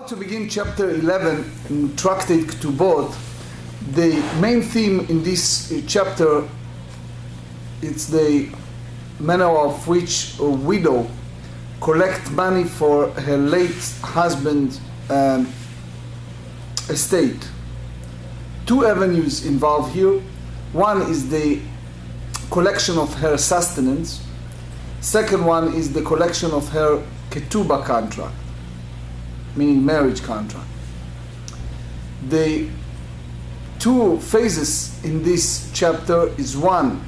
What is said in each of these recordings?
To begin chapter 11 in Tractate Ketubot, the main theme in this chapter it's the manner of which a widow collects money for her late husband's estate. Two avenues involved here. One is the collection of her sustenance. Second one is the collection of her Ketubah contract, meaning marriage contract. The two phases in this chapter is one,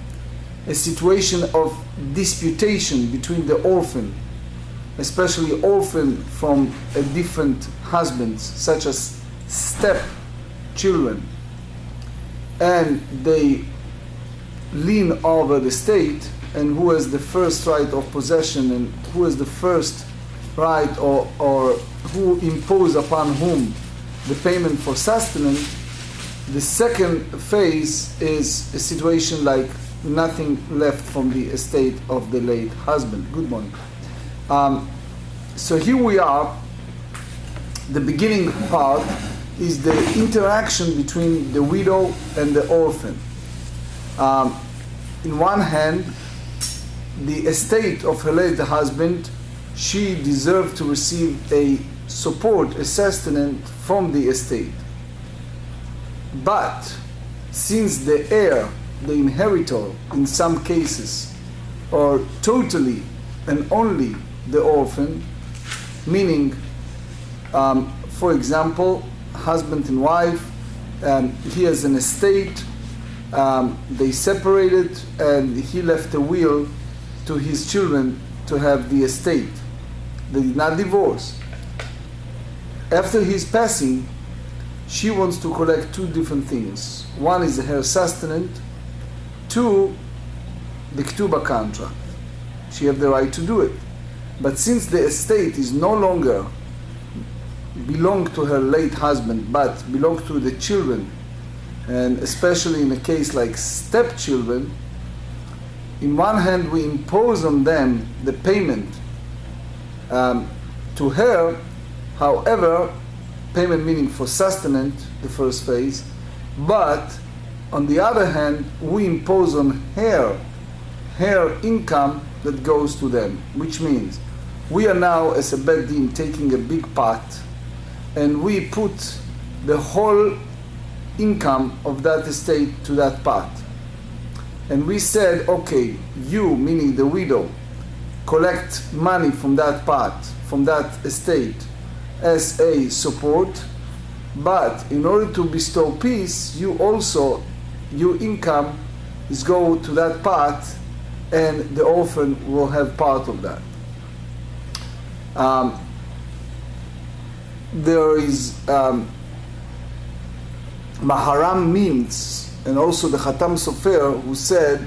a situation of disputation between the orphan, especially orphan from a different husbands, such as step children, and they lean over the state, and who has the first right of possession and who has the first right or who impose upon whom the payment for sustenance. The second phase is a situation like nothing left from the estate of the late husband. Good morning. So here we are. The beginning part is the interaction between the widow and the orphan. In one hand, the estate of her late husband, she deserved to receive a support, a sustenance from the estate. But since the heir, the inheritor, in some cases, are totally and only the orphan, meaning, for example, husband and wife, he has an estate, they separated, and he left a will to his children to have the estate. They did not divorce. After his passing, she wants to collect two different things. One is her sustenance, two, the Ketubah contract. She has the right to do it. But since the estate is no longer belong to her late husband, but belong to the children, and especially in a case like stepchildren, in one hand we impose on them the payment to her, however, payment meaning for sustenance, the first phase, but on the other hand we impose on her income that goes to them, which means we are now as a bet din taking a big pot and we put the whole income of that estate to that pot. And we said, okay, you, meaning the widow, collect money from that pot, from that estate, as a support, but in order to bestow peace, you also, your income is go to that pot, and the orphan will have part of that. There is Maharam Mintz, and also the Khatam Sofer, who said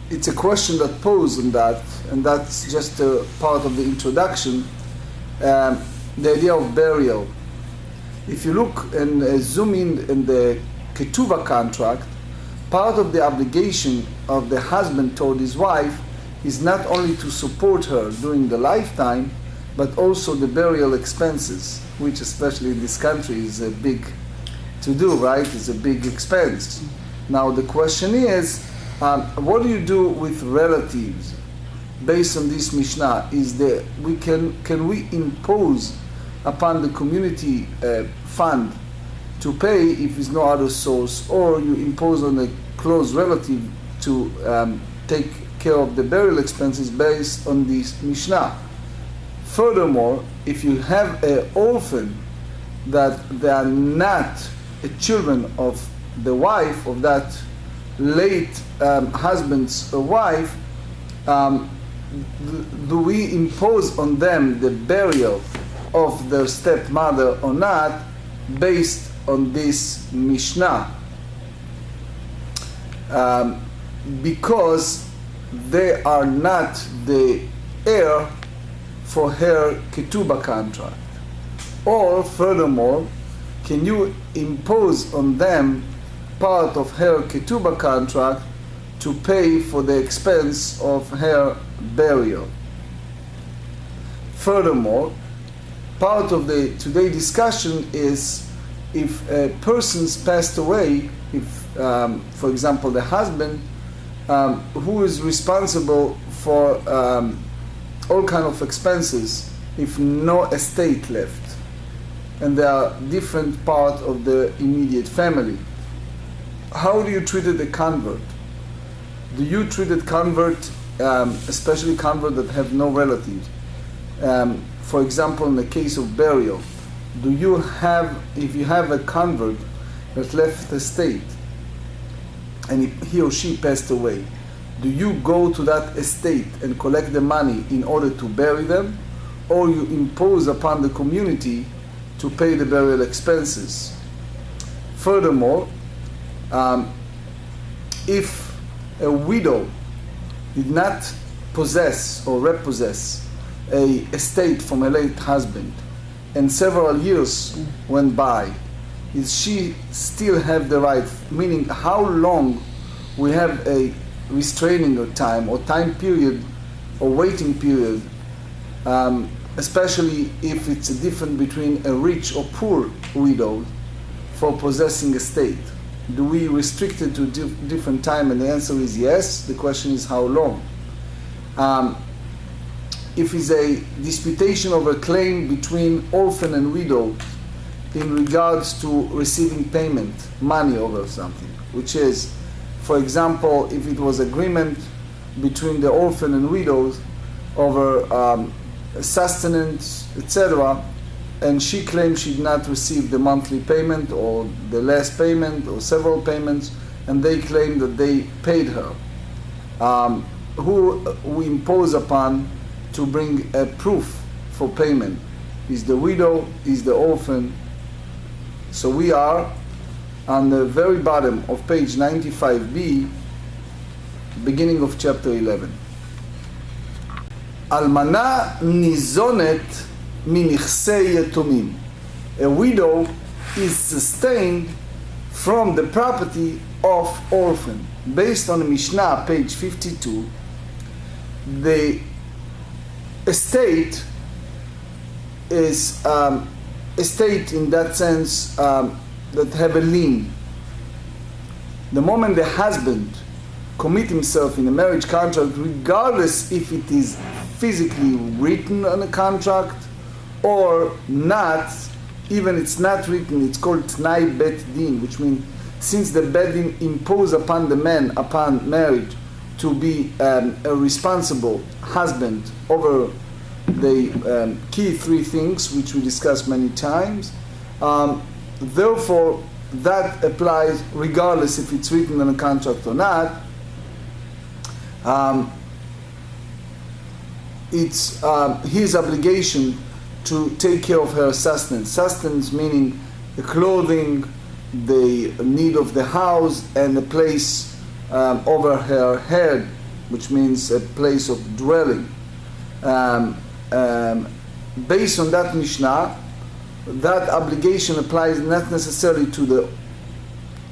it's a question that posed on that, and that's just a part of the introduction, the idea of burial. If you look and zoom in the Ketubah contract, part of the obligation of the husband toward his wife is not only to support her during the lifetime, but also the burial expenses, which especially in this country is a big to do, right? It's a big expense. Now the question is, what do you do with relatives based on this Mishnah? Can we impose upon the community fund to pay if there's no other source, or you impose on a close relative to take care of the burial expenses based on this Mishnah? Furthermore, if you have an orphan that they are not children of the wife of that late husband's wife, do we impose on them the burial of their stepmother or not based on this Mishnah? Because they are not the heir for her Ketubah contract. Or furthermore, can you impose on them part of her Ketubah contract to pay for the expense of her burial? Furthermore, part of the today discussion is if a person's passed away, if, for example, the husband, who is responsible for all kind of expenses if no estate left, and there are different parts of the immediate family. How do you treat a convert? Do you treat a convert, especially convert that have no relatives? For example, in the case of burial, do you have, if you have a convert that left the state and he or she passed away, do you go to that estate and collect the money in order to bury them, or you impose upon the community to pay the burial expenses? Furthermore, if a widow did not possess or repossess a estate from a late husband, and several years went by, is she still have the right? Meaning, how long we have a restraining time or time period or waiting period, especially if it's a difference between a rich or poor widow for possessing a estate. Do we restrict it to different time? And the answer is yes. The question is how long. If it's a disputation of a claim between orphan and widow in regards to receiving payment, money over something, which is, for example, if it was agreement between the orphan and widows over sustenance, etc., and she claimed she did not receive the monthly payment or the last payment or several payments, and they claim that they paid her, who we impose upon to bring a proof for payment? Is the widow, is the orphan? So we are on the very bottom of page 95b, beginning of chapter 11. Almana nizonet minichsei yetomim. A widow is sustained from the property of orphan. Based on the Mishnah, page 52, the estate is estate in that sense that have a lien. The moment the husband commit himself in a marriage contract, regardless if it is physically written on a contract or not, even it's not written, it's called Tnai Bet Din, which means since the Bet Din impose upon the man upon marriage to be a responsible husband over the key three things which we discussed many times, therefore that applies regardless if it's written in a contract or not. It's his obligation to take care of her sustenance. Sustenance meaning the clothing, the need of the house, and the place over her head, which means a place of dwelling. Based on that Mishnah, that obligation applies not necessarily to the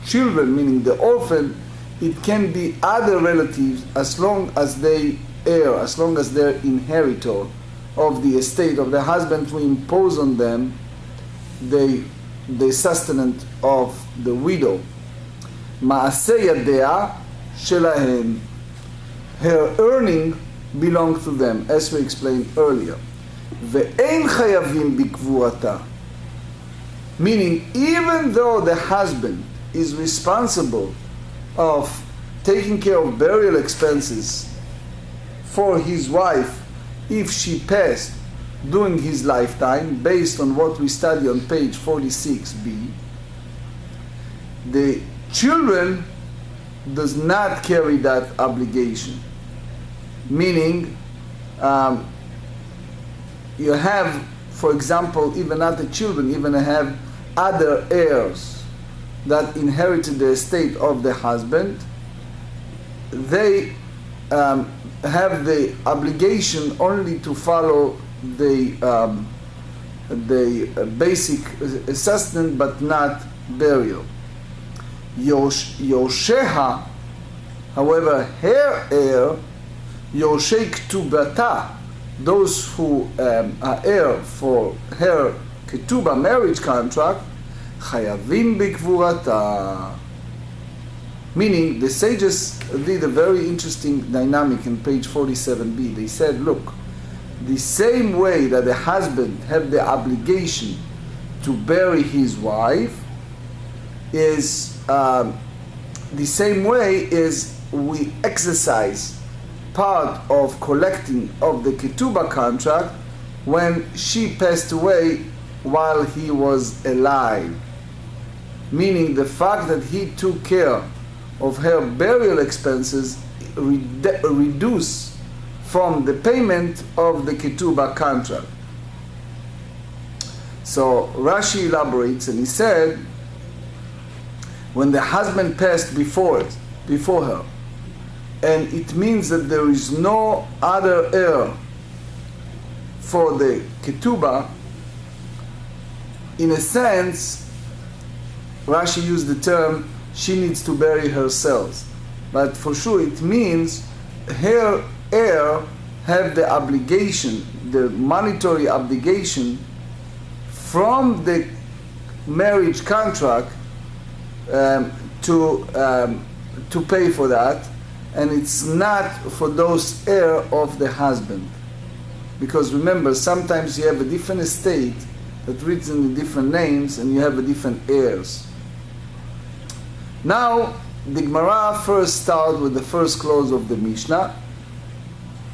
children, meaning the orphan. It can be other relatives as long as they heir, as long as they're inheritor of the estate of the husband, to impose on them the sustenance of the widow. Ma'aseh yadea shelahem. Her earning belongs to them, as we explained earlier. Ve'ein chayavim bikvuata. Meaning, even though the husband is responsible of taking care of burial expenses for his wife if she passed during his lifetime, based on what we study on page 46b, the children does not carry that obligation. Meaning, you have, for example, even not the children, even have other heirs that inherited the estate of the husband. They have the obligation only to follow the basic sustenance, but not burial. Yosheha, however, her heir, Yoshei Ketubata, those who are heir for her Ketubah marriage contract, חייבים בקבורתה. Meaning, the sages did a very interesting dynamic in page 47b. They said, look, the same way that the husband have the obligation to bury his wife is the same way is we exercise part of collecting of the Ketubah contract when she passed away while he was alive. Meaning the fact that he took care of her burial expenses reduce from the payment of the Ketubah contract. So Rashi elaborates and he said, when the husband passed before her, and it means that there is no other heir for the Ketubah, in a sense, Rashi used the term, she needs to bury herself. But for sure it means her heir have the obligation, the monetary obligation from the marriage contract to pay for that, and it's not for those heir of the husband. Because remember, sometimes you have a different estate that reads in the different names and you have a different heirs. Now, the Gemara first starts with the first clause of the Mishnah,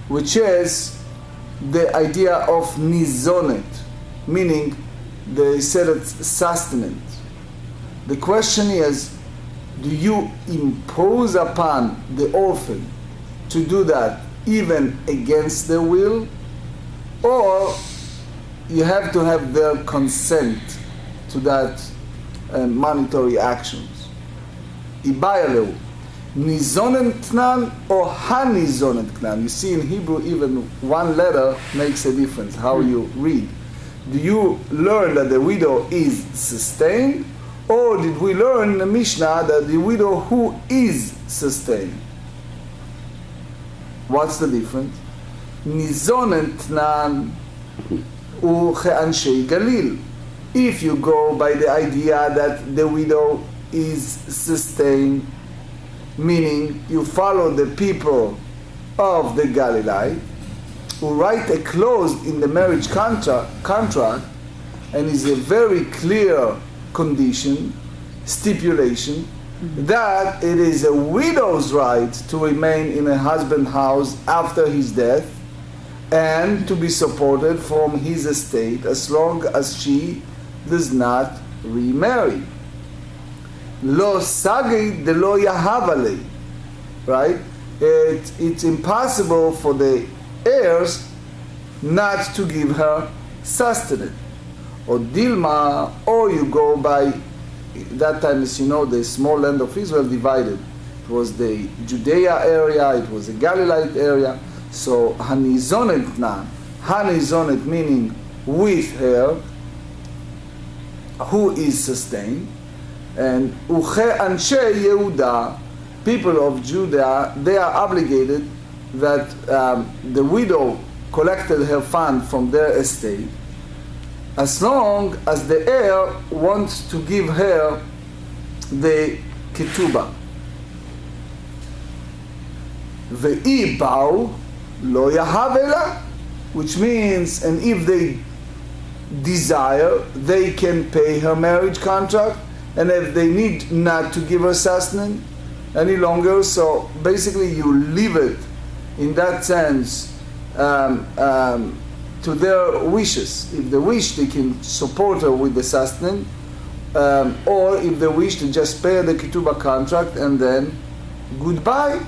which is the idea of nizonet, meaning they said it's sustenance. The question is, do you impose upon the orphan to do that even against their will, or you have to have their consent to that monetary actions? Ibayaleu, nizonen tnan or hanizonen tnan. You see in Hebrew even one letter makes a difference, how you read. Do you learn that the widow is sustained, or did we learn in the Mishnah that the widow who is sustained? What's the difference? Nizonen tnan u che'anshei galil. If you go by the idea that the widow is sustained, meaning you follow the people of the Galilee, who write a clause in the marriage contract, and is a very clear condition, stipulation, that it is a widow's right to remain in a husband's house after his death and to be supported from his estate as long as she does not remarry. Lo sagi de lo yahavale, right? It's impossible for the heirs not to give her sustenance. Or Dilma, or you go by, that time, as you know, the small land of Israel divided. It was the Judea area, it was the Galilee area. So hanizonet tnan, hanizonet meaning with her, who is sustained, and uche anshe Yehuda, people of Judah, they are obligated that the widow collected her fund from their estate, as long as the heir wants to give her the Ketubah. Ve'i ba'u lo yahav ela, which means, and if they desire, they can pay her marriage contract, and if they need not to give her sustenance any longer, so basically you leave it in that sense to their wishes. If they wish, they can support her with the sustenance, or if they wish, to just pay the Ketubah contract and then goodbye.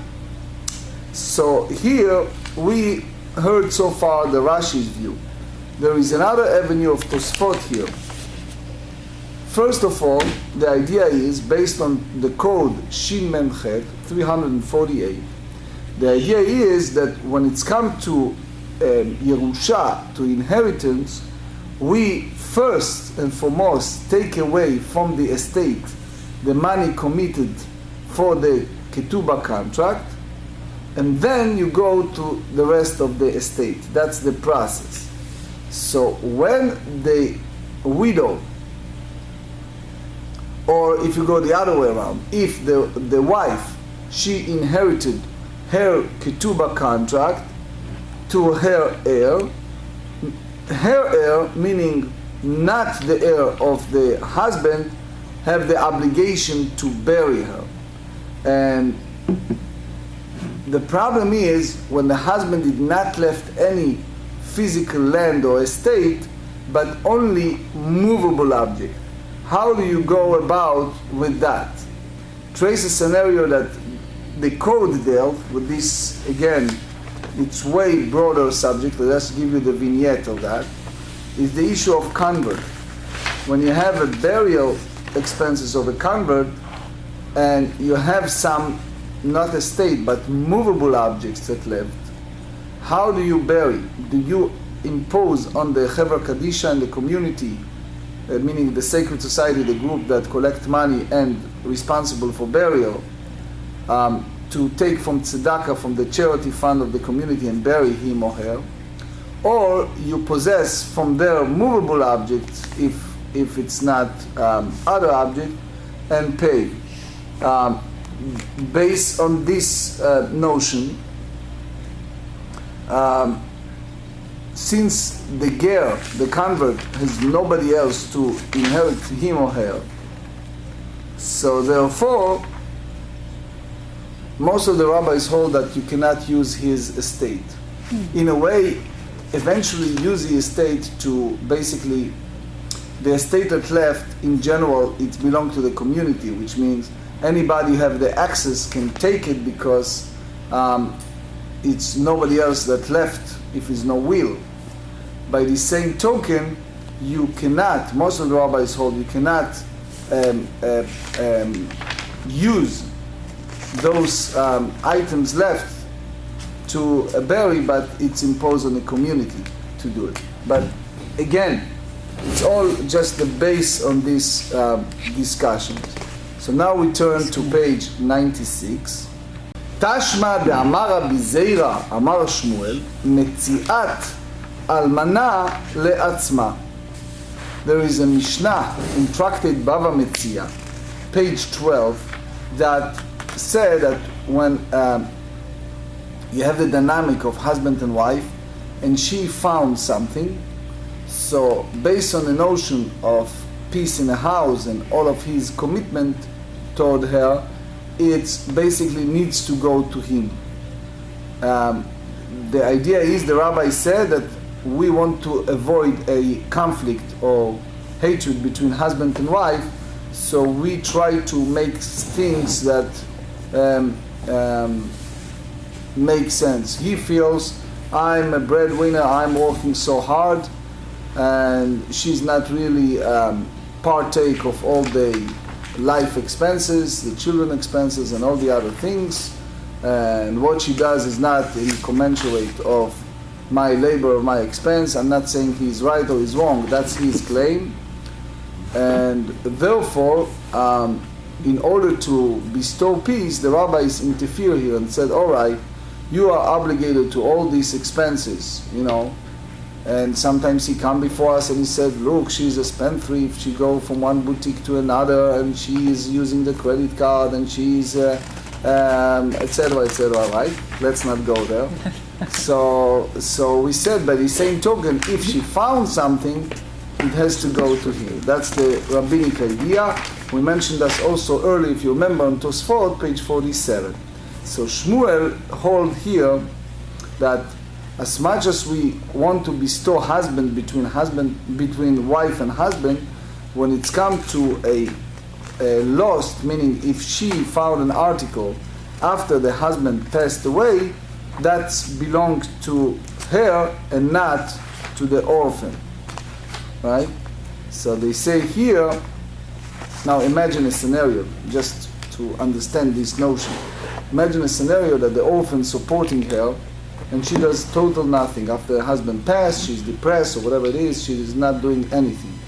So here we heard so far the Rashi's view. There is another avenue of Tosfot here. First of all, the idea is based on the code Shin Mem Chet 348. The idea is that when it's come to Yerusha, to inheritance, we first and foremost take away from the estate the money committed for the Ketubah contract, and then you go to the rest of the estate. That's the process. So when the widow, or if you go the other way around, if the wife, she inherited her Ketubah contract to her heir meaning not the heir of the husband, have the obligation to bury her. And the problem is when the husband did not left any physical land or estate, but only movable object. How do you go about with that? Trace a scenario that the code dealt with this. Again, it's way broader subject, but let's give you the vignette of that. Is the issue of convert. When you have a burial expenses of a convert, and you have some, not estate, but movable objects that left, how do you bury? Do you impose on the Chevra Kadisha and the community, meaning the sacred society, the group that collect money and responsible for burial, to take from tzedakah, from the charity fund of the community and bury him or her? Or you possess from their movable objects, if it's not other object, and pay. Based on this notion, since the ger, the convert, has nobody else to inherit him or her, so therefore most of the rabbis hold that you cannot use his estate. In a way, eventually use the estate to basically, the estate that left in general, it belongs to the community, which means anybody who have the access can take it because it's nobody else that left if there's no will. By the same token, you cannot, most of the rabbis hold, you cannot use those items left to bury, but it's imposed on the community to do it. But again, it's all just the base on these discussions. So now we turn to page 96. Tashma de'amar Rabbi Zeira amar Shmuel metziat almana le'atzma. There is a Mishnah in Tractate Bava Metzia, page 12, that said that when you have the dynamic of husband and wife, and she found something, so based on the notion of peace in the house and all of his commitment toward her, it basically needs to go to him. The idea is, the rabbi said that we want to avoid a conflict or hatred between husband and wife, so we try to make things that make sense. He feels, I'm a breadwinner, I'm working so hard, and she's not really partake of all the life expenses, the children expenses, and all the other things, and what she does is not in commensurate of my labor or my expense. I'm not saying he's right or he's wrong, that's his claim. And therefore, in order to bestow peace, the rabbis interfere here and said, all right, you are obligated to all these expenses, you know. And sometimes he come before us and he said, look, she's a spendthrift, she go from one boutique to another, and she is using the credit card, and she's etc., right? Let's not go there. So we said, by the same token, if she found something, it has to go to him. That's the rabbinic idea. We mentioned that also earlier, if you remember, on Tosfot, page 47. So Shmuel hold here that as much as we want to bestow between wife and husband, when it's come to a lost, meaning if she found an article after the husband passed away, that belongs to her and not to the orphan, right? So they say here, now imagine a scenario, just to understand this notion. Imagine a scenario that the orphan supporting her, and she does total nothing. After her husband passed, she's depressed or whatever it is, she is not doing anything.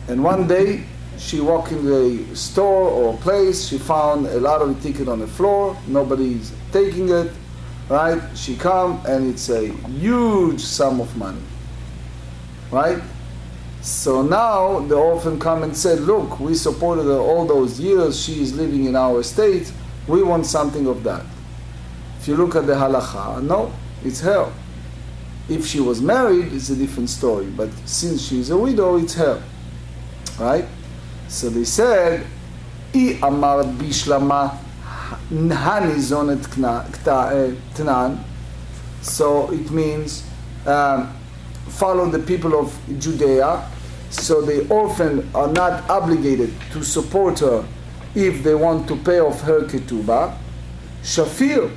And one day, she walked in the store or place, she found a lottery ticket on the floor, nobody's taking it, right? She come and it's a huge sum of money, right? So now the orphan come and said, look, we supported her all those years, she is living in our estate, we want something of that. If you look at the halacha, no, it's her. If she was married, it's a different story, but since she is a widow, it's her, right? So they said, I amar bishlama hanizonet tnan. So it means follow the people of Judea. So the orphan are not obligated to support her if they want to pay off her ketubah. Shafir.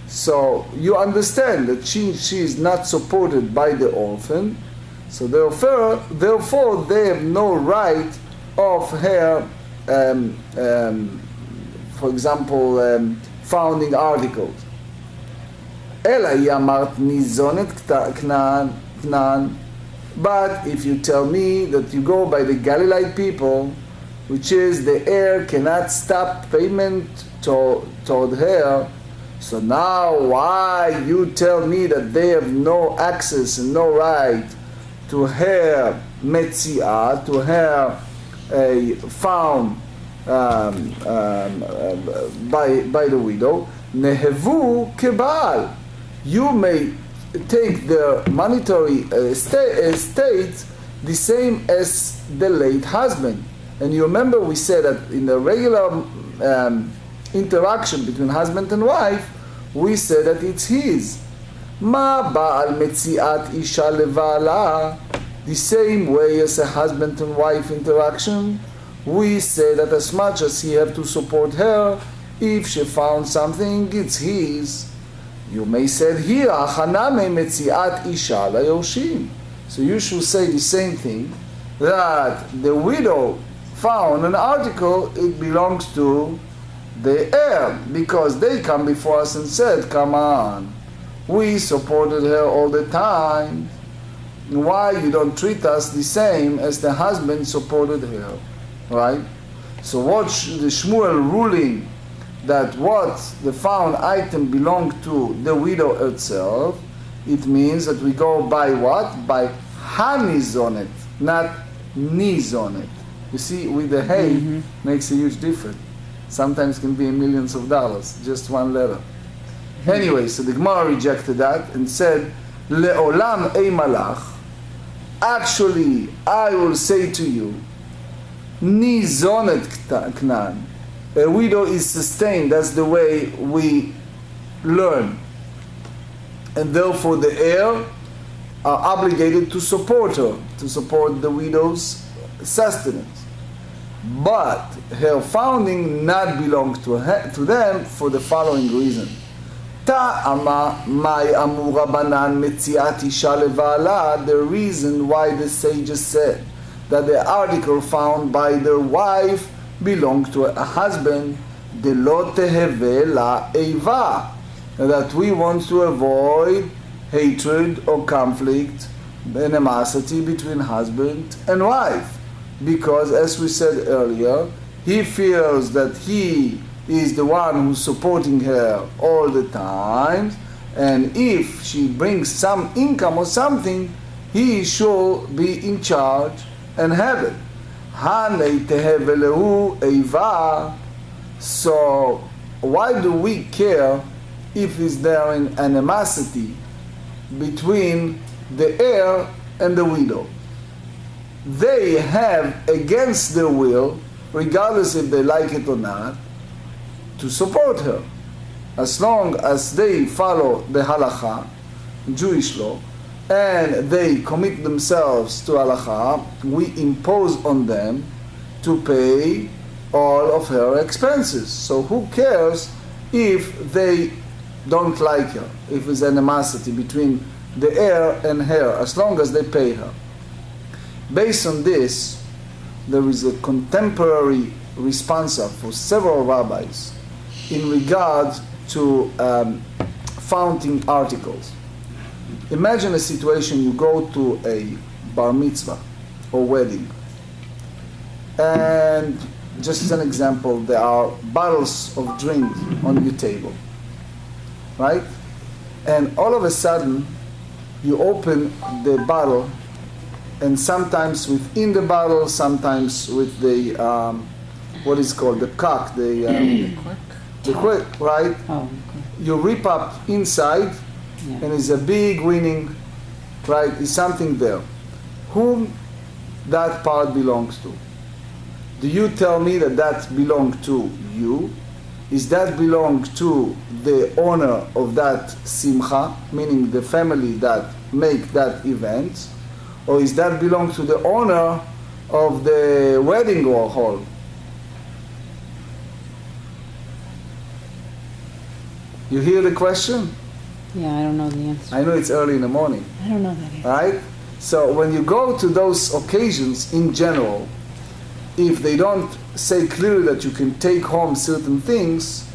So you understand that she is not supported by the orphan. So therefore they have no right of her, for example, founding articles. Ela yamart nizonet knan. But if you tell me that you go by the Galilean people, which is the heir cannot stop payment toward her, so now why you tell me that they have no access and no right to her metziah, to her found by the widow? Nehevu kebal. You may take the monetary estate the same as the late husband. And you remember we said that in the regular interaction between husband and wife, we said that it's his. Ma ba'al metziat isha levala. The same way as a husband and wife interaction, we say that as much as he have to support her, if she found something, it's his. You may say here, achaname metziat isha layoshim. So you should say the same thing, that the widow found an article, it belongs to the heir, because they come before us and said, come on, we supported her all the time. Why you don't treat us the same as the husband supported her, right? So what the Shmuel ruling that what the found item belonged to the widow herself, it means that we go by what? By hanizonet, not nizonet. You see, with the hay makes a huge difference. Sometimes can be millions of dollars, just one letter. Anyway, so the Gemara rejected that and said, Le'olam ei malach. Actually, I will say to you, nizonet knan. A widow is sustained. That's the way we learn. And therefore the heir are obligated to support her, to support the widow's sustenance. But her founding not belongs to them for the following reason. Ta'ama mai amu rabanan metziat isha levala. The reason why the sages said that the article found by their wife belonged to a husband, de lo teheve la eiva, that we want to avoid hatred or conflict, animosity between husband and wife. Because as we said earlier, he feels that he is the one who's supporting her all the time, and if she brings some income or something, he should be in charge and have it. So why do we care if is there an animosity between the heir and the widow? They have against their will, regardless if they like it or not, to support her. As long as they follow the halacha, Jewish law, and they commit themselves to halacha, we impose on them to pay all of her expenses. So who cares if they don't like her, if there's animosity between the heir and her, as long as they pay her. Based on this, there is a contemporary response for several rabbis in regard to founding articles. Imagine a situation, you go to a bar mitzvah or wedding, and just as an example, there are bottles of drink on your table, right? And all of a sudden, you open the bottle, and sometimes within the bottle, sometimes with the, what is called, the cock, the quick, right? Oh, okay. You rip up inside, and it's a big winning, right? Is something there. Whom that part belongs to? Do you tell me that that belongs to you? Is that belong to the owner of that simcha, meaning the family that make that event? Or is that belong to the owner of the wedding hall? You hear the question? Yeah, I don't know the answer. I know it's early in the morning. I don't know that answer. Right? So when you go to those occasions in general, if they don't say clearly that you can take home certain things,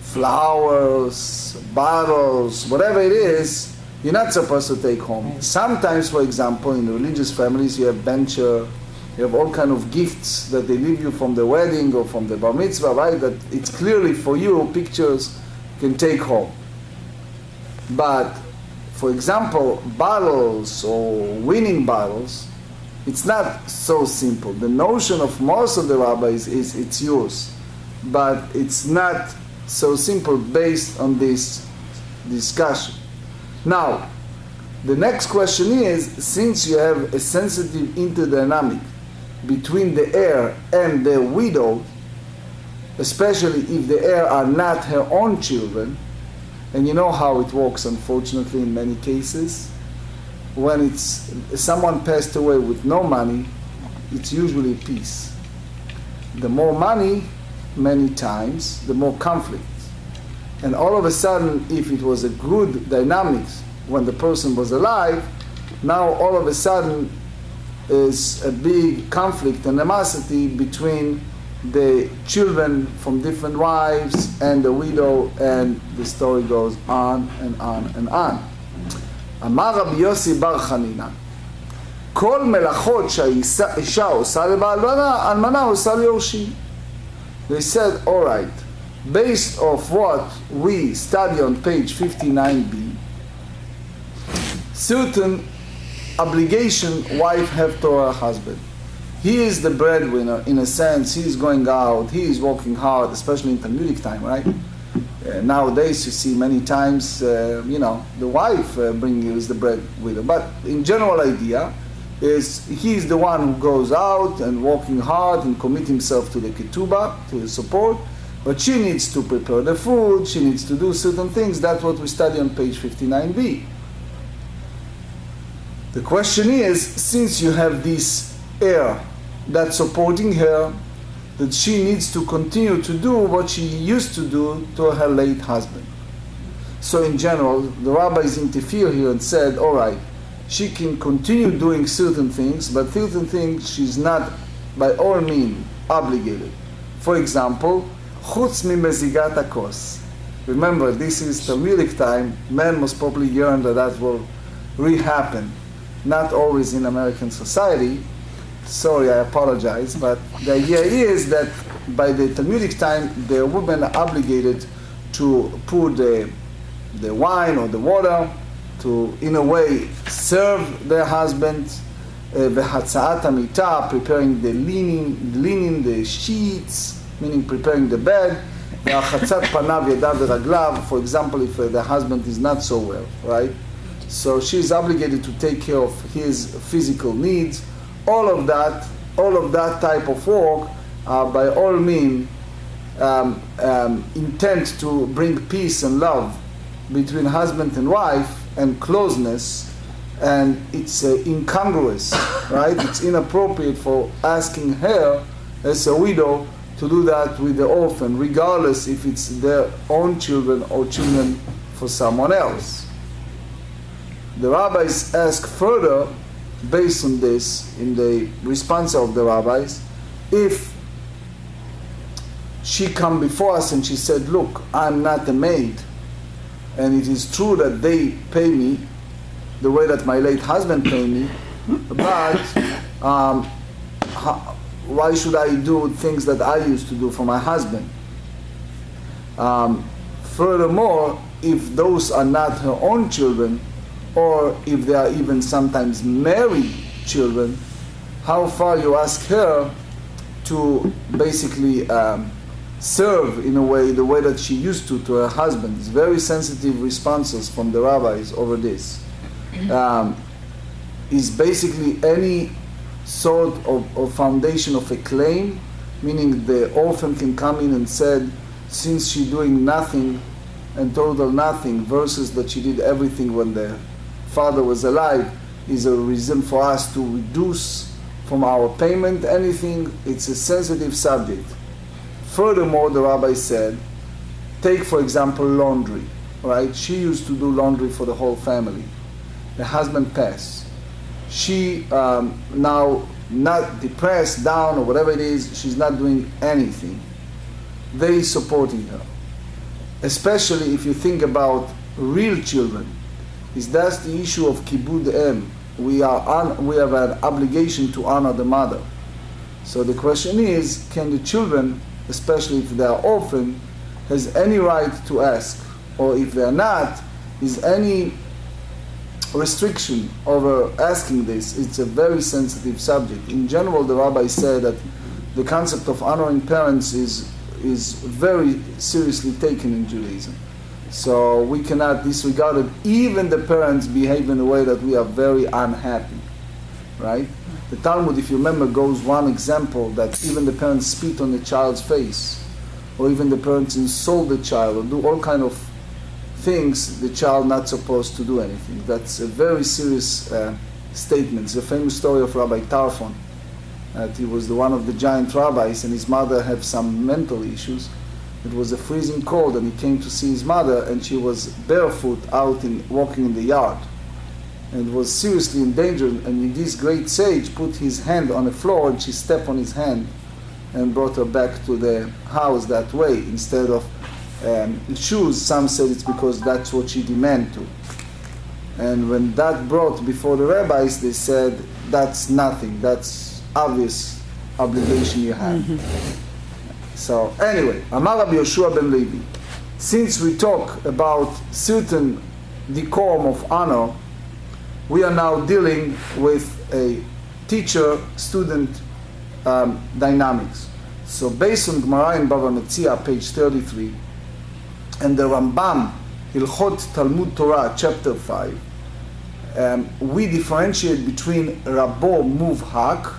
flowers, bottles, whatever it is, you're not supposed to take home. Right. Sometimes, for example, in religious families, you have bencher, you have all kind of gifts that they leave you from the wedding or from the bar mitzvah, right? That it's clearly for you, pictures you can take home. But, for example, bottles or winning bottles, it's not so simple. The notion of most of the rabbis is it's yours, but it's not so simple based on this discussion. Now, the next question is, since you have a sensitive interdynamic between the heir and the widow, especially if the heir are not her own children, and you know how it works, unfortunately, in many cases, when it's someone passed away with no money, it's usually peace. The more money, many times, the more conflict. And all of a sudden, if it was a good dynamics when the person was alive, now all of a sudden is a big conflict, animosity between the children from different wives and the widow, and the story goes on and on and on. אמר רבי יוסי בר חנינא, כל מלאכות שהאישה עושה לבעלה, אלמנה עושה ליורשים. They said, all right, based off what we study on page 59b, certain obligation wife have to her husband. He is the breadwinner in a sense. He is going out, he is working hard, especially in Talmudic time, right? Nowadays you see many times, the wife bringing you is the breadwinner. But in general idea is he's the one who goes out and working hard and commit himself to the Ketubah, to the support. But she needs to prepare the food, she needs to do certain things. That's what we study on page 59b. The question is, since you have this heir that's supporting her, that she needs to continue to do what she used to do to her late husband. So in general, the rabbis interfere here and said, all right, she can continue doing certain things, but certain things she's not by all means obligated. For example, chutz mimezigat hakos. Remember, this is Talmudic time. Men most probably yearn that will re-happen. Not always in American society. Sorry, I apologize, but the idea is that by the Talmudic time, the women are obligated to pour the wine or the water to, in a way, serve their husband, v'hatzaat hamita, preparing the linen, the sheets, meaning preparing the bed, v'achatzat panav yadav v'raglav, for example, if the husband is not so well, right? So she is obligated to take care of his physical needs. All of that type of work are by all means intent to bring peace and love between husband and wife and closeness, and it's incongruous, right? It's inappropriate for asking her as a widow to do that with the orphan, regardless if it's their own children or children for someone else. The rabbis ask further, based on this, in the response of the rabbis, if she come before us and she said, look, I'm not a maid, and it is true that they pay me the way that my late husband paid me, but why should I do things that I used to do for my husband? Furthermore, if those are not her own children, or if they are even sometimes married children, how far you ask her to basically serve in a way, the way that she used to her husband. It's very sensitive responses from the rabbis over this. Is basically any sort of foundation of a claim, meaning the orphan can come in and said, since she's doing nothing and total nothing, versus that she did everything when the father was alive, is a reason for us to reduce from our payment anything. It's a sensitive subject. Furthermore, the rabbi said, take for example laundry, right? She used to do laundry for the whole family. The husband passed. She now not depressed, down, or whatever it is, she's not doing anything. They supporting her. Especially if you think about real children, is that's the issue of kibud em. We have an obligation to honor the mother. So the question is, can the children, especially if they are orphan, has any right to ask? Or if they are not, is any restriction over asking this? It's a very sensitive subject. In general, the rabbi said that the concept of honoring parents is very seriously taken in Judaism. So we cannot disregard it. Even the parents behave in a way that we are very unhappy, right? The Talmud, if you remember, goes one example that even the parents spit on the child's face, or even the parents insult the child, or do all kind of things, the child not supposed to do anything. That's a very serious statement. It's a famous story of Rabbi Tarfon. He was one of the giant rabbis, and his mother had some mental issues. It was a freezing cold, and he came to see his mother, and she was barefoot out walking in the yard, and was seriously in danger. And this great sage put his hand on the floor, and she stepped on his hand and brought her back to the house that way instead of shoes. Some said it's because that's what she demanded to. And when that brought before the rabbis, they said that's nothing, that's obvious obligation you have. So anyway, Amar Rabbi Yoshua ben Levi, since we talk about certain decorum of honor, we are now dealing with a teacher-student dynamics. So based on Gemara in Bava Metzia, page 33, and the Rambam, Hilchot Talmud Torah, chapter 5, we differentiate between Rabo Muvhak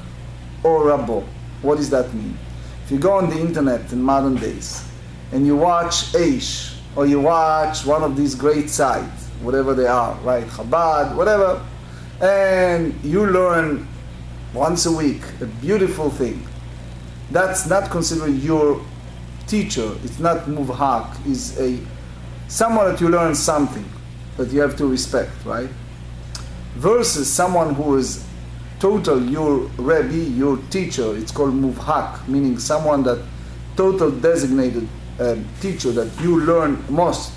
or Rabo. What does that mean? If you go on the internet in modern days and you watch Aish, or you watch one of these great sites, whatever they are, right, Chabad, whatever, and you learn once a week a beautiful thing, that's not considered your teacher. It's not muvhak. It's someone that you learn something that you have to respect, right? Versus someone who is total your Rebbe, your teacher. It's called muvhak, meaning someone that total designated teacher that you learn most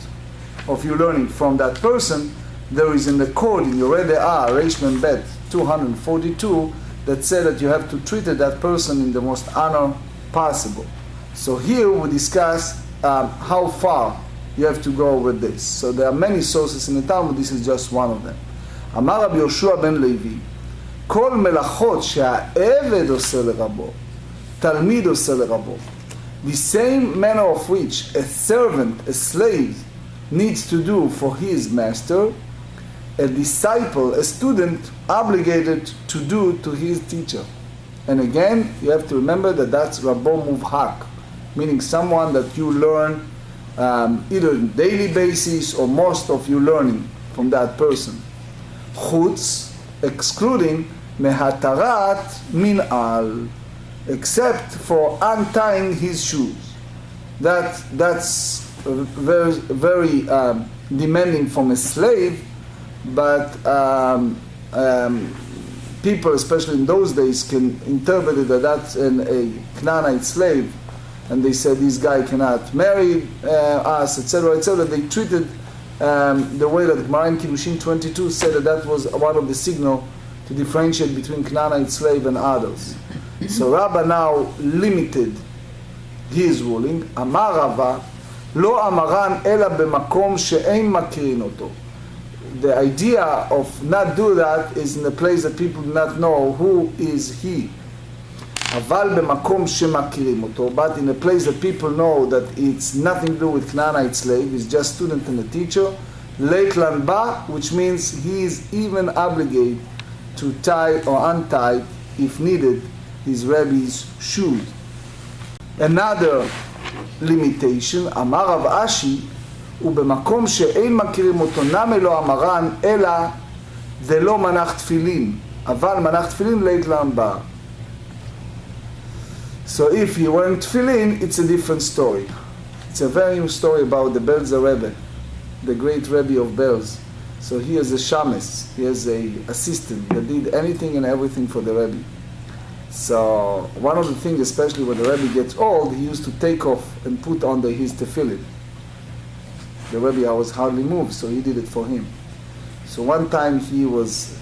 of your learning from that person. There is in the code in your Redea, Reish Mem Bet 242, that said that you have to treat that person in the most honor possible. So here we discuss how far you have to go with this. So there are many sources in the Talmud, this is just one of them. Amar Rabbi Yoshua ben Levi, כל מלאכות שהעבד עושה לרבו, תלמיד עושה לרבו. The same manner of which a servant, a slave, needs to do for his master, a disciple, a student, obligated to do to his teacher. And again, you have to remember that that's Rabo Muvhak, meaning someone that you learn either on a daily basis or most of your learning from that person. Chutz, excluding mehatarat min'al, except for untying his shoes. That's very, very demanding from a slave, but people, especially in those days, can interpret it that that's a Canaanite slave, and they said this guy cannot marry us, etc., etc. They treated the way that Gemara in Kiddushin 22 said that was one of the signal to differentiate between Canaanite slave and others. So Rabbah now limited his ruling. אמר רבא, לא אמרן אלא במקום שאין מכירין אותו. The idea of not do that is in a place that people do not know who is he. אבל במקום שמכירים אותו, but in a place that people know that it's nothing to do with Canaanite slave, it's just student and a teacher, leit lan ba, which means he is even obligated to tie or untie, if needed, his Rebbe's shoes. Another limitation, אמר רב אשי, ובמקום שאין מכירים אותו נמי לא אמרן, אלא זה לא מנח תפילין, אבל מנח תפילין לית lan ba. So if he weren't tefillin, it's a different story. It's a very new story about the Belzer Rebbe, the great Rebbe of Belz. So he is a shamus, he is a assistant that did anything and everything for the Rebbe. So one of the things, especially when the Rebbe gets old, he used to take off and put on his tefillin. The Rebbe was hardly moved, so he did it for him. So one time he was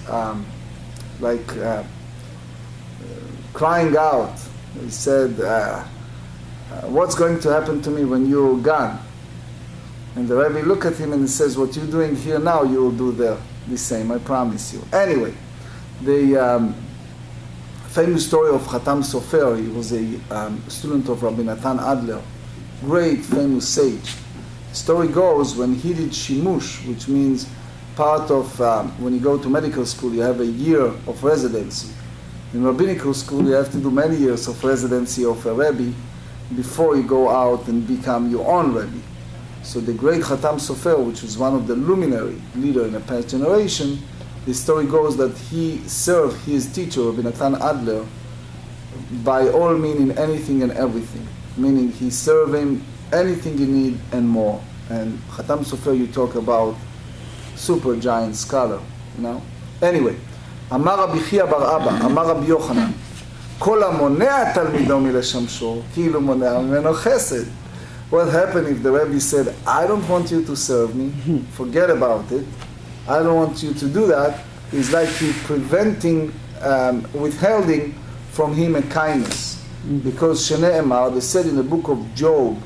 crying out. He said, what's going to happen to me when you're gone? And the Rebbe looked at him and says, what you're doing here now, you will do there the same, I promise you. Anyway, the famous story of Chatam Sofer, he was a student of Rabbi Natan Adler, great famous sage. The story goes, when he did shimush, which means part of, when you go to medical school, you have a year of residency. In rabbinical school, you have to do many years of residency of a Rebbe before you go out and become your own Rebbe. So the great Chatam Sofer, which was one of the luminary leader in the past generation, the story goes that he served his teacher, Rabbi Natan Adler, by all meaning anything and everything. Meaning he served him anything you need and more. And Chatam Sofer, you talk about super giant scholar, you know? Anyway, אמר רבי חייא בר אבא, אמר רבי יוחנן, כל המונע תלמידו מלשמשו, כאילו מונע ממנו חסד. What happened if the Rebbe said, I don't want you to serve me, forget about it, I don't want you to do that, it's like he preventing, withholding from him a kindness. Because Shene'emar, they said in the book of Job,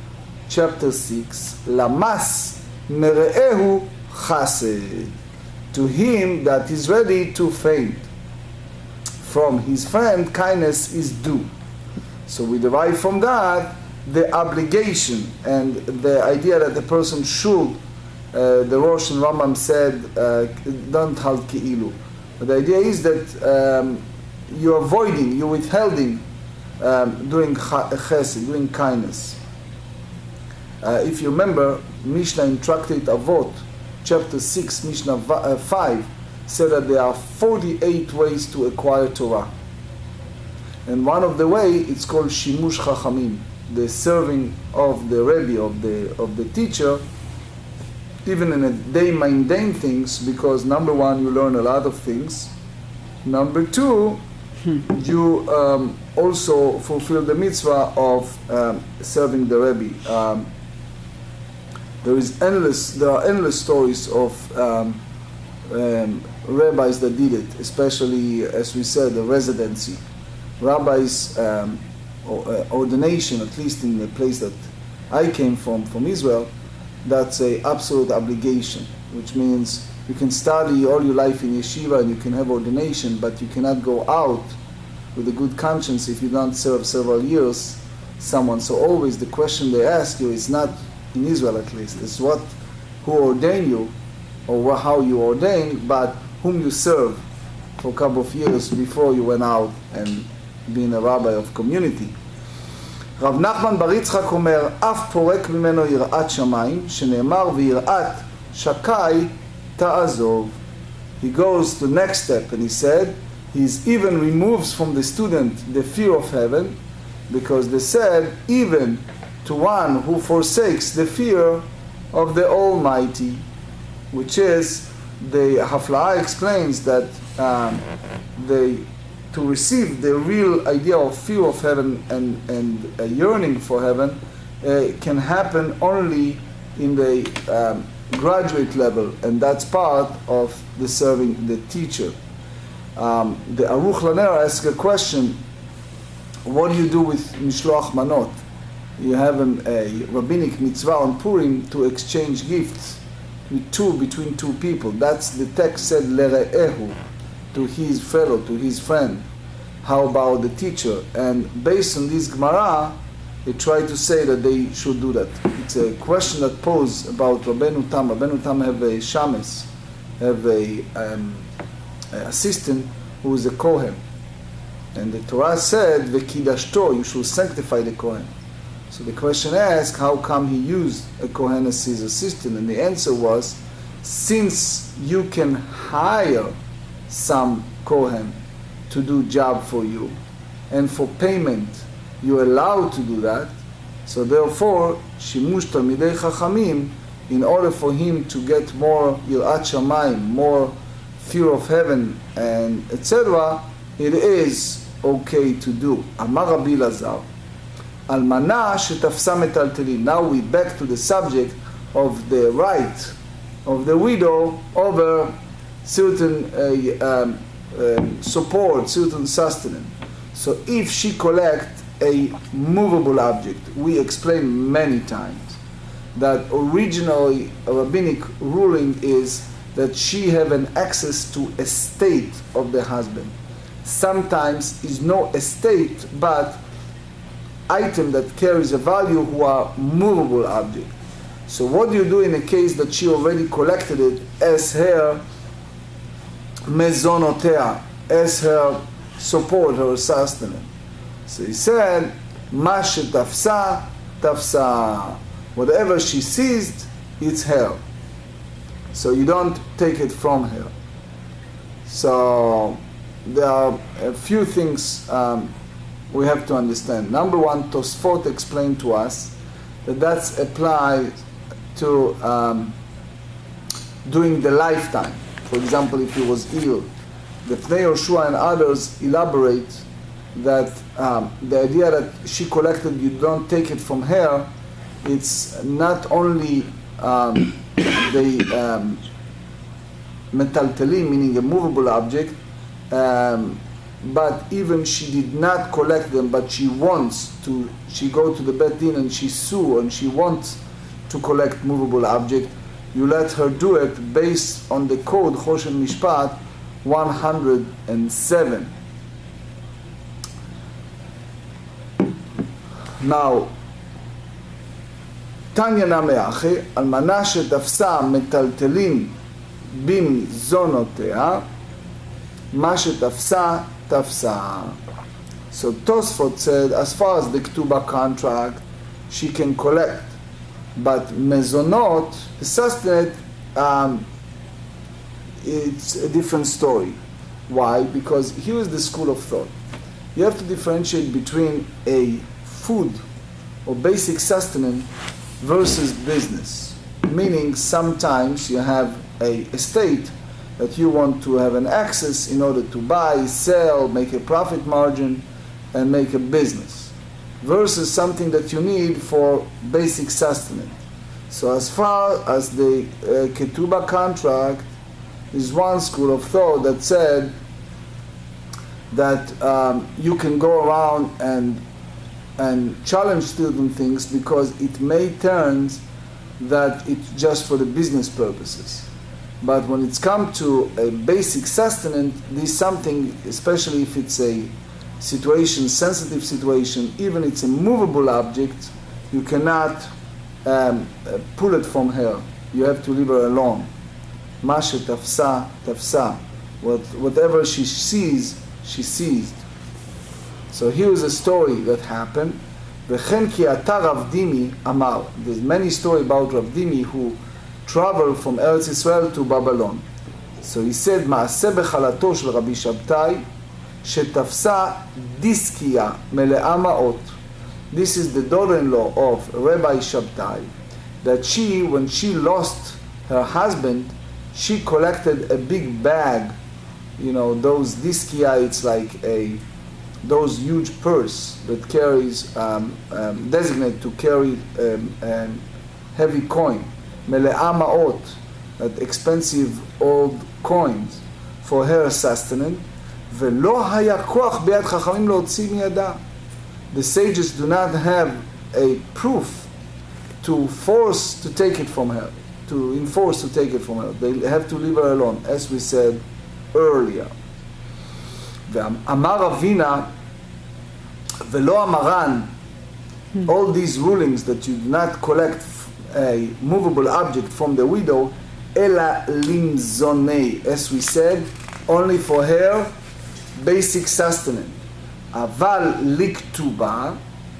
chapter 6, Lamas mere'ehu chased. To him that is ready to faint. From his friend, kindness is due. So we derive from that the obligation and the idea that the person should, the Rosh and Rambam said, don't halt ki'ilu. But the idea is that you're avoiding, you're withholding doing chesed, doing kindness. If you remember, Mishna in Tractate Avot, chapter 6, Mishnah 5, said that there are 48 ways to acquire Torah. And one of the way, it's called Shimush Chachamim, the serving of the Rebbe, of the teacher, even in a day mundane things, because number one, you learn a lot of things. Number two, you also fulfill the mitzvah of serving the Rebbe. There are endless stories of rabbis that did it, especially, as we said, the residency. Rabbis' ordination, at least in the place that I came from Israel, that's an absolute obligation, which means you can study all your life in yeshiva and you can have ordination, but you cannot go out with a good conscience if you don't serve several years someone. So always the question they ask you is not, in Israel at least, is who ordained you, or how you ordained, but whom you served for a couple of years before you went out and being a rabbi of community. רב נחמן בר יצחק אומר, אף פורק ממנו יראת שמיים, שנאמר ויראת שקי תעזוב. He goes to the next step and he said, he even removes from the student the fear of heaven, because they said, even to one who forsakes the fear of the Almighty, which is, the Hafla'ah explains that to receive the real idea of fear of heaven and a yearning for heaven can happen only in the graduate level, and that's part of the serving the teacher. The Aruch Laner asks a question what do you do with mishloach manot? You have a rabbinic mitzvah on Purim to exchange gifts between two people. That's the text said lere'ehu, to his fellow, to his friend. How about the teacher? And based on this Gemara, they try to say that they should do that. It's a question that posed about Rabbeinu Tam. Rabbeinu Tam have a shames, have a assistant who is a Kohen. And the Torah said, V'kidashto, you should sanctify the Kohen. So the question asked, how come he used a Kohen as his assistant? And the answer was, since you can hire some Kohen to do job for you, and for payment you're allowed to do that, so therefore, Shimush Talmidei Chachamim, in order for him to get more Yirat Shamayim, more fear of heaven, and etc., it is okay to do. Amar Rabbi Lazar, Almana shetafsa metaltelin. Now we back to the subject of the right of the widow over certain support, certain sustenance. So if she collect a movable object, we explained many times that originally a rabbinic ruling is that she have an access to estate of the husband. Sometimes is no estate, but item that carries a value who are movable object. So what do you do in a case that she already collected it as her mezonotea, as her support, her sustenance? So he said, Ma shetafsa, tafsa. Whatever she seized, it's her. So you don't take it from her. So there are a few things we have to understand. Number one, Tosfot explained to us that that's applied to during the lifetime. For example, if he was ill. The Pnei Yoshua and others elaborate that the idea that she collected, you don't take it from her, it's not only the metaltelim, meaning a movable object, but even she did not collect them, but she wants to, she go to the Bet Din and she sue and she wants to collect movable object, you let her do it based on the code Choshen Mishpat 107. Now, Tanya Nameache, Almana shetafsa metaltelin bim zonotea, ma shetafsa tafsa. So Tosfot said, as far as the Ketubah contract, she can collect, but mezonot, the sustenance, it's a different story. Why? Because here is the school of thought. You have to differentiate between a food or basic sustenance versus business. Meaning sometimes you have a estate that you want to have an access in order to buy, sell, make a profit margin, and make a business. Versus something that you need for basic sustenance. So as far as the Ketubah contract, is one school of thought that said that you can go around and challenge certain things because it may turn that it's just for the business purposes. But when it's come to a basic sustenance, this is something, especially if it's a situation, sensitive situation, even it's a movable object, you cannot pull it from her. You have to leave her alone. Masha tafsa, tafsa. Whatever she sees, she seized. So here is a story that happened. V'chen ki ata Rav Dimi amar. There's many stories about Rav Dimi who traveled from Eretz Israel to Babylon. So he said, Ma'aseh bechalato shel Rabbi Shabtai, shetafsa diskia mele'a ma'ot. This is the daughter-in-law of Rabbi Shabtai, that she, when she lost her husband, she collected a big bag, you know, those diskia, it's like those huge purse that carries, designated to carry heavy coin, mele'a ma'ot, that expensive old coins, for her sustenance, ve'lo haya koach b'yad chachamim le'otzi miyada. the sages do not have a proof to force to take it from her, to enforce to take it from her. They have to leave her alone, as we said earlier. Amar Ravina velo amaran, all these rulings that you do not collect a movable object from the widow, ela limzonei, as we said, only for her basic sustenance. Aval liktuba,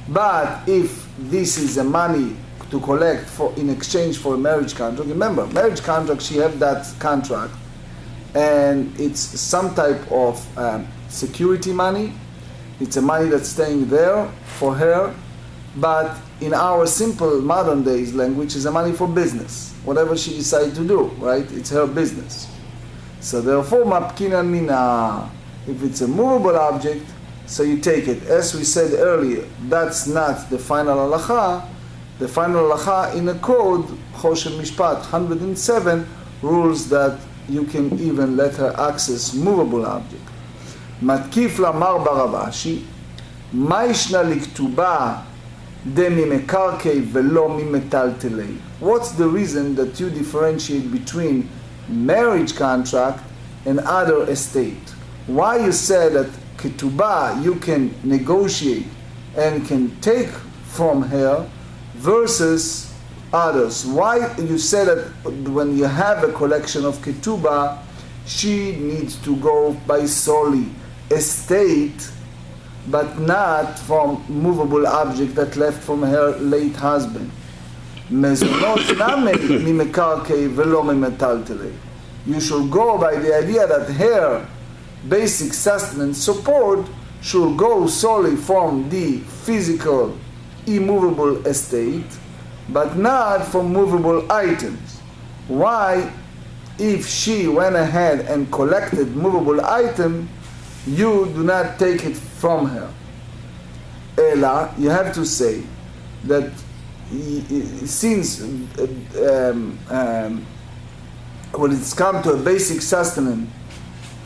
but if this is a money to collect for in exchange for a marriage contract, remember, marriage contract, she have that contract, and it's some type of security money. It's a money that's staying there for her, but in our simple modern days language is a money for business. Whatever she decides to do, right? It's her business. So therefore, mapkinan mina, if it's a movable object, so you take it. As we said earlier, that's not the final halacha. The final halacha in a code, Choshen Mishpat 107, rules that you can even let her access movable object. Matkif lamar baravashi, Mishna liktuba de mimekarkei velo mimetaltelei. What's the reason that you differentiate between marriage contract and other estate? Why you said that Ketubah you can negotiate and can take from her versus others? Why you said that when you have a collection of Ketubah, she needs to go by solely estate, but not from movable object that left from her late husband? Mezonot name mimekarkei velo mimetaltelei. You should go by the idea that her basic sustenance support should go solely from the physical immovable estate, but not from movable items. Why, if she went ahead and collected movable item, you do not take it from her? Ella, you have to say that since when it's come to a basic sustenance,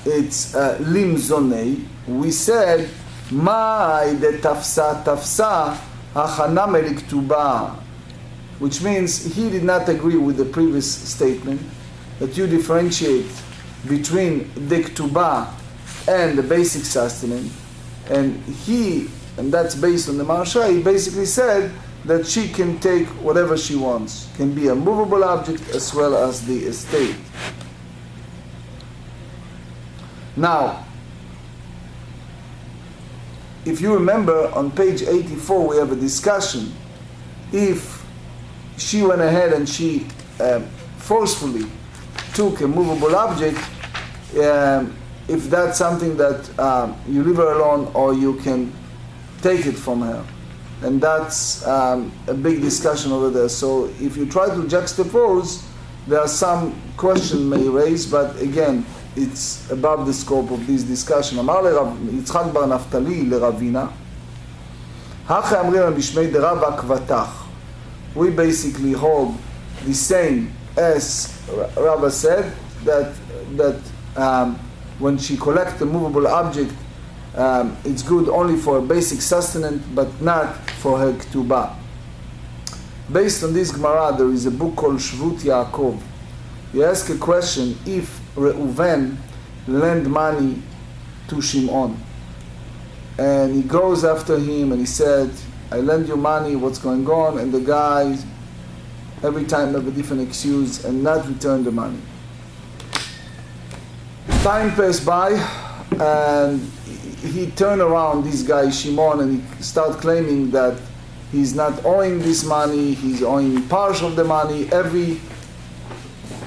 it's lim zonei, we said mai de tafsa hachana meliktuba, which means he did not agree with the previous statement that you differentiate between the ketubah and the basic sustenance, and that's based on the Marsha. He basically said that she can take whatever she wants, can be a movable object as well as the estate. Now, if you remember on page 84 we have a discussion. If she went ahead and she forcefully took a movable object, if that's something that you leave her alone or you can take it from her. And that's a big discussion over there. So if you try to juxtapose, there are some questions may raise, but again, it's above the scope of this discussion. אמר יצחק בר נפתלי לרבינה, הכי אמרים המשמי דרב עקבתך. We basically hold the same as Rabbi said, that when she collects a movable object, it's good only for a basic sustenance, but not for her ketubah. Based on this Gemara, there is a book called Shvut Yaakov. You ask a question: if Reuven lend money to Shimon, and he goes after him and he said, I lend you money, what's going on? And the guy every time have a different excuse and not return the money. Time passed by and he turned around, this guy Shimon, and he started claiming that he's not owing this money, he's owing part of the money.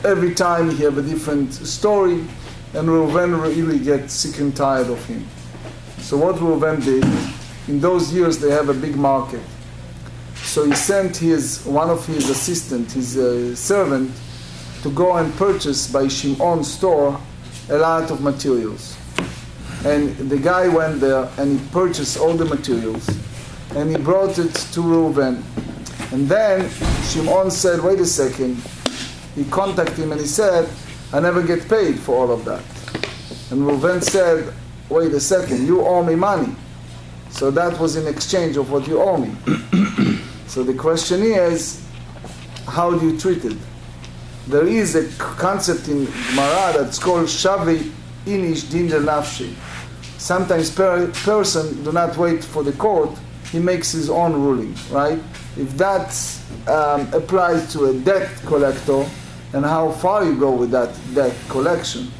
Every time he have a different story, and Reuven really gets sick and tired of him. So what Reuven did, in those years they have a big market. So he sent one of his assistants, his servant, to go and purchase by Shimon's store a lot of materials. And the guy went there and he purchased all the materials and he brought it to Reuven. And then Shimon said, wait a second. He contacted him and he said, I never get paid for all of that. And Reuven said, wait a second, you owe me money. So that was in exchange of what you owe me. So the question is, how do you treat it? There is a concept in Gemara that's called Shavi Inish Din Nafshi. Sometimes person do not wait for the court, he makes his own ruling, right? If that applies to a debt collector, and how far you go with that debt collection,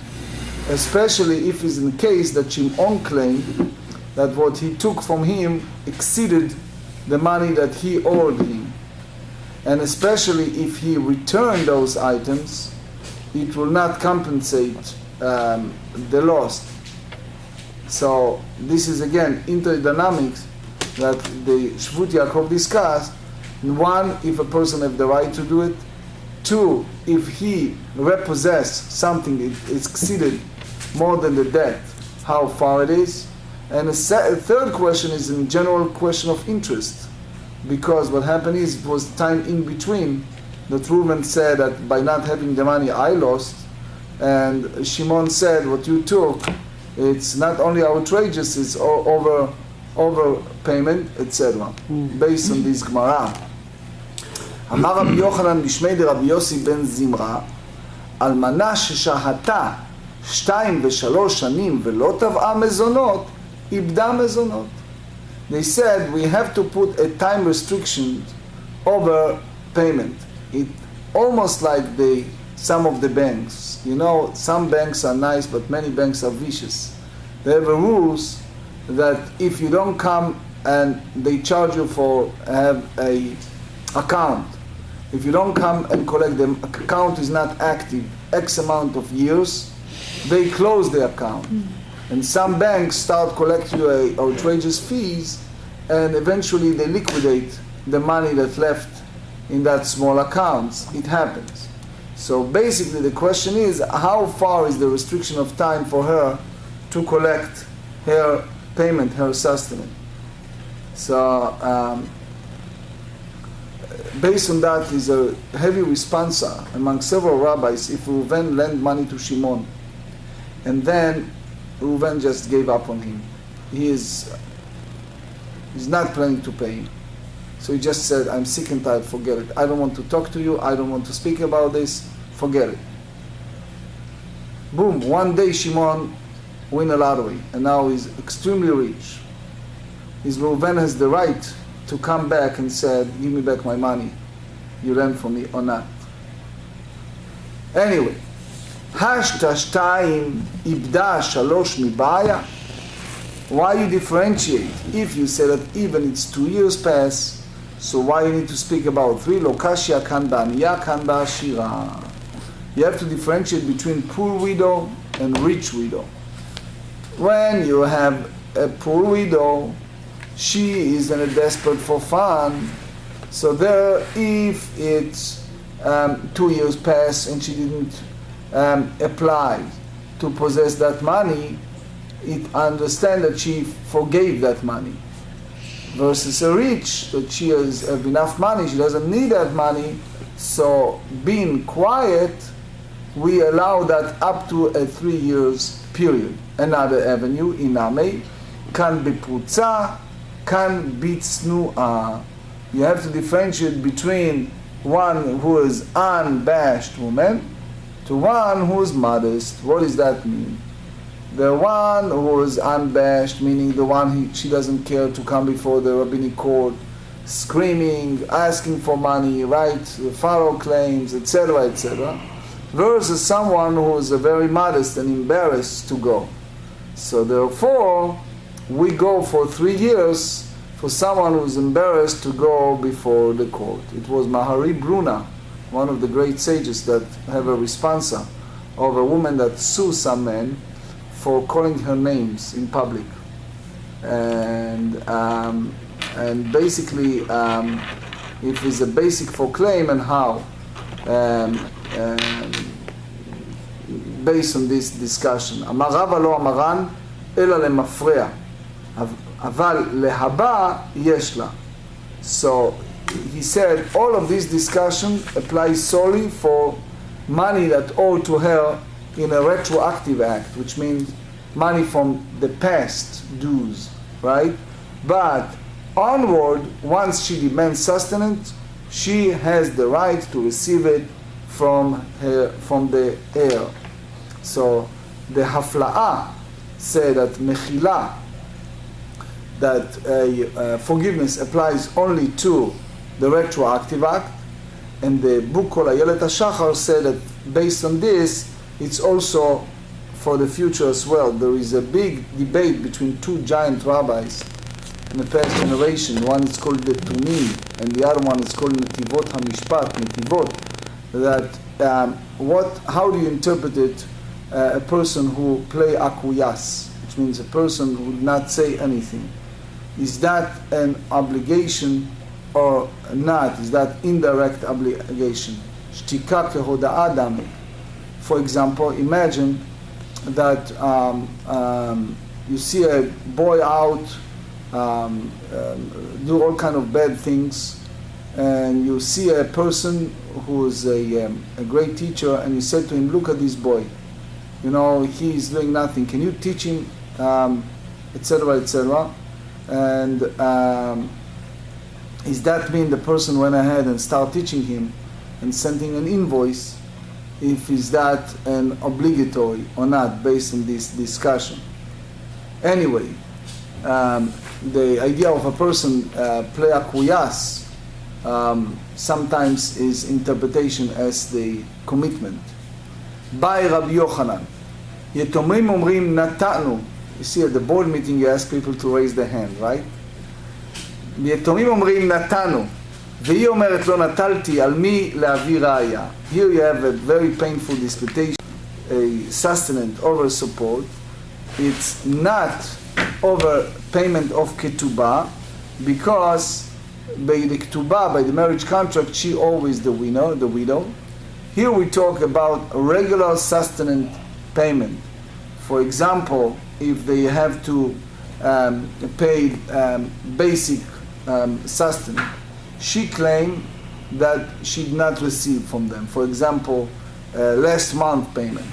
especially if it's in the case that Shimon claimed that what he took from him exceeded the money that he owed him. And especially if he returned those items, it will not compensate the loss. So this is again interdynamics that the Shvut Yaakov discussed. One, if a person has the right to do it. Two, if he repossessed something it exceeded more than the debt, how far it is. And a third question is a general question of interest, because what happened is it was time in between that Reuven said that by not having the money I lost, and Shimon said what you took, it's not only outrageous, it's overpayment, etc. Based on this Gemara. אמר רבי יוחנן בשמי דרבי יוסי בן זמרה, אלמנה ששהתה 2 ו3 שנים ולא תבעה מזונות, איבדה מזונות. They said we have to put a time restriction over payment. It almost like some of the banks. You know, some banks are nice, but many banks are vicious. They have a rules that if you don't come and they charge you for have a account, if you don't come and collect them, account is not active X amount of years, they close the account. And some banks start collecting you outrageous fees, and eventually they liquidate the money that's left in that small accounts. It happens. So basically the question is, how far is the restriction of time for her to collect her payment, her sustenance? So based on that is a heavy responsa among several rabbis if Reuven lent money to Shimon and then Reuven just gave up on him. He's not planning to pay. So he just said, I'm sick and tired, forget it. I don't want to talk to you, I don't want to speak about this, forget it. Boom, one day Shimon win a lottery and now he's extremely rich. His Reuven has the right to come back and said, give me back my money, you lent from me or not. Anyway, Hashta shtayim ibda shalosh mibaya. Why you differentiate? If you say that even it's 2 years pass, so why you need to speak about 3? Lokashia kan ba'aniya kan ba'ashira. You have to differentiate between poor widow and rich widow. When you have a poor widow, she is desperate for fun. So there, if it's 2 years pass and she didn't apply to possess that money, I understand that she forgave that money. Versus a rich, that she has enough money, she doesn't need that money, so being quiet, we allow that up to a 3 years period. Another avenue, iname, can be putza, can be tsnu'ah. You have to differentiate between one who is unabashed woman to one who is modest. What does that mean? The one who is unabashed, meaning the one she doesn't care to come before the rabbinic court, screaming, asking for money, right, pharaoh claims, etc., etc., versus someone who is very modest and embarrassed to go. So therefore, we go for 3 years for someone who is embarrassed to go before the court. It was Mahari Bruna, one of the great sages that have a responsa of a woman that sues some man for calling her names in public. And basically, it is a basic for claim and how. Based on this discussion. אמר רבא לא אמרן אלא למפרע, אבל להבא יש לה. So he said all of this discussion applies solely for money that owed to her in a retroactive act, which means money from the past dues, right? But onward, once she demands sustenance, she has the right to receive it from the heir. So the Hafla'ah said that Mechila, that forgiveness applies only to the retroactive act, and the book called Ayelet HaShachar said that based on this, it's also for the future as well. There is a big debate between two giant rabbis in the past generation. One is called the Tumim, and the other one is called Netivot HaMishpat, Netivot. That how do you interpret it? A person who play akuyas, which means a person who would not say anything. Is that an obligation or not? Is that indirect obligation? Shtika kehoda'a dami. For example, imagine that you see a boy out do all kind of bad things, and you see a person who is a great teacher, and you said to him, look at this boy, you know, he is doing nothing, can you teach him, etc., etc. And does that mean the person went ahead and started teaching him and sending an invoice? If is that an obligatory or not, based on this discussion? Anyway, the idea of a person play akuyas sometimes is interpretation as the commitment. By Rabbi Yochanan, Yetomim omrim natanu. You see, at the board meeting you ask people to raise their hand, right? Yetomim omrim natanu. והיא אומרת לא נטלתי, על מי להביא ראיה? Here you have a very painful disputation, a sustenance over support. It's not over payment of Ketubah, because by the Ketubah, by the marriage contract, she always the winner, the widow. Here we talk about regular sustenance payment. For example, if they have to pay basic sustenance, she claimed that she did not receive from them. For example, last month payment.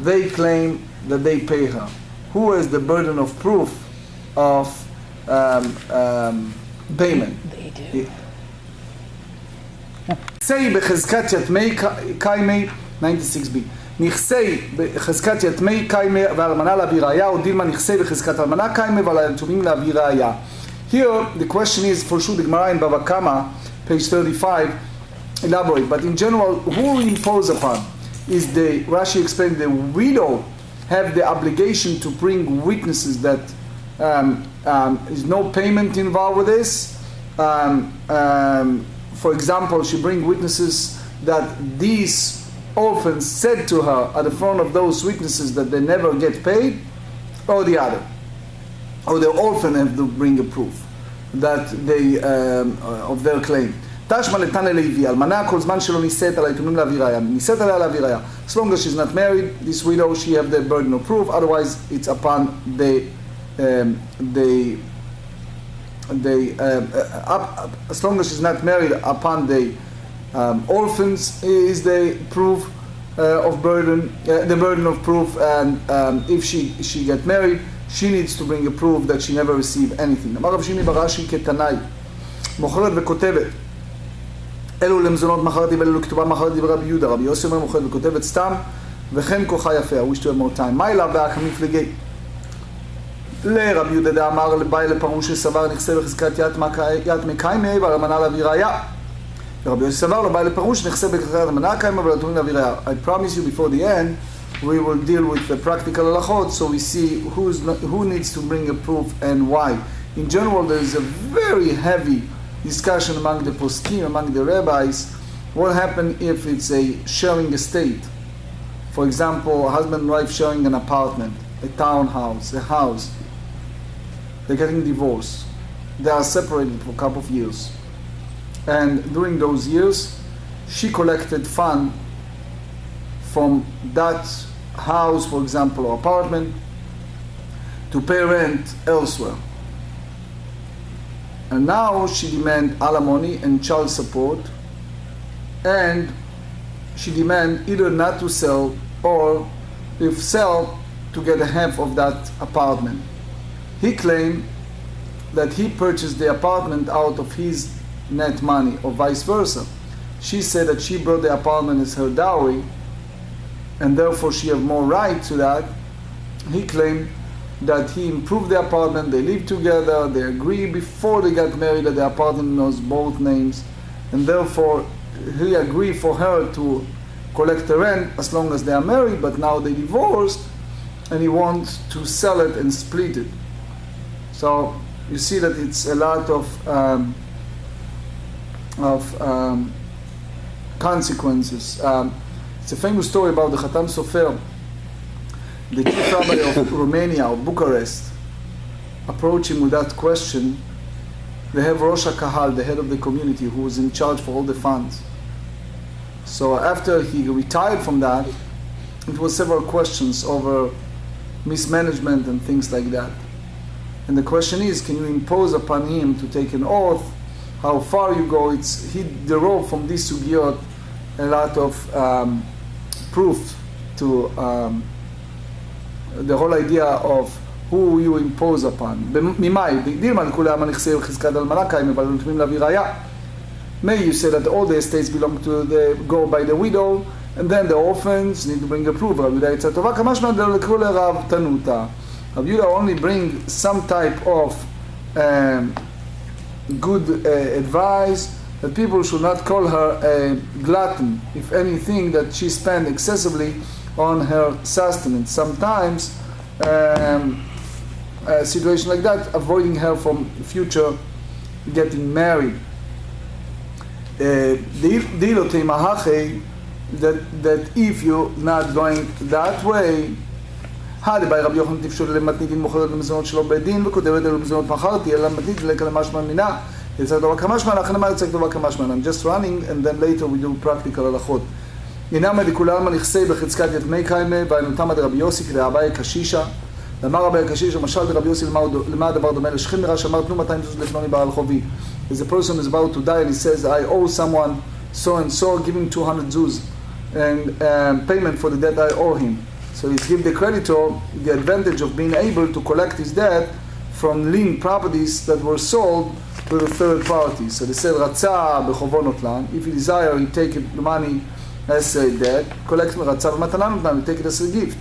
They claim that they pay her. Who has the burden of proof of payment? They do. נכסי בחזקת יתמי קיימי 96b. נכסי בחזקת יתמי קיימי ועל אלמנה להביא ראיה, או דילמה נכסי בחזקת אלמנה קיימי ועל היתומים להביא ראיה. Here, the question is, for sure, the Gemara in Bava Kama, page 35, elaborate. But in general, who impose upon? Is the, Rashi explained, the widow have the obligation to bring witnesses that is no payment involved with this? For example, she bring witnesses that these orphans said to her at the front of those witnesses that they never get paid, or the other. Or the orphan have to bring a proof that they of their claim. תשמע לתנא לוי, אלמנה כל זמן שלא נישאת על היתומים להביא ראיה. נישאת עליה להביא ראיה. As long as she's not married, this widow, she have the burden of proof. Otherwise, it's upon as long as she's not married, upon the orphans is the proof of burden, the burden of proof. And if she get married, she needs to bring a proof that she never received anything. אמר רב שימי ברש"י כתנאי, מוכרת וכותבת, אלו למזונות מכרתי ואלו לכתובה מכרתי ברבי יהודה. רבי יוסי אומר מוכרת וכותבת סתם, וכן כוחה יפה. I wish to have more time. מה אליו בהקמפלגי? לרבי יהודה אמר לבאי לפרוש שסבר נכסה בחזקת ית מקיימי והרמנה להביא ראיה. ורבי יוסי סבר לבאי לפרוש נכסה בחזקת אלמנה קיימי ולתומים להביא ראיה. I promise you before the end we will deal with the practical halachot, so we see who needs to bring a proof and why. In general, there is a very heavy discussion among the poskim, among the rabbis. What happens if it's a sharing estate? For example, a husband and wife sharing an apartment, a townhouse, a house. They're getting divorced. They are separated for a couple of years. And during those years, she collected funds from that house, for example, or apartment, to pay rent elsewhere. And now she demands alimony and child support, and she demands either not to sell, or if sell, to get a half of that apartment. He claimed that he purchased the apartment out of his net money, or vice versa. She said that she brought the apartment as her dowry, and therefore she had more right to that. He claimed that he improved the apartment, they lived together, they agreed before they got married that the apartment knows both names, and therefore he agreed for her to collect the rent as long as they are married, but now they divorced, and he wants to sell it and split it. So you see that it's a lot of consequences. It's a famous story about the Chatam Sofer, the chief rabbi of Romania, or Bucharest, approached him with that question. They have Rosh HaKahal, the head of the community, who was in charge for all the funds. So after he retired from that, it was several questions over mismanagement and things like that. And the question is, can you impose upon him to take an oath? How far you go? He derived from this sugiyot a lot of proof to the whole idea of who you impose upon. May you say that all the estates belong to go by the widow, and then the orphans need to bring a proof. Rabbi Yehuda only bring some type of good advice, that people should not call her a glutton, if anything, that she spent excessively on her sustenance. Sometimes a situation like that, avoiding her from future getting married. That if you're not going that way, רבי יוחנן תפשוט למתנית מוכרת למזונות שלא בדין וכותבת אלו מזונות מכרתי אלא מתנית לכמשמן מינה יצא טובה כמשמן אחרי מה יצא טובה כמשמן. I'm just running and then later we do practical הלכות. אינם דכולם הנכסי בחזקת יתמי קיימה והנותמה דרבי יוסי כדי אביי קשישה. אמר רבי הקשישה משל דרבי יוסי למה הדבר דומה לשכין נראה שאמר תנו 200 זוז לפנוני בעל חובי. As a person is about to die and he says I owe someone so and so, give him 200 zuz and payment for the debt I owe him. So he's give the creditor the advantage of being able to collect his debt from lien properties that were sold to the third party. So they said, Ratza b'chovo notlan. If he desire, he take the money as a debt. Collect Ratza b'matana notlan, he take it as a gift.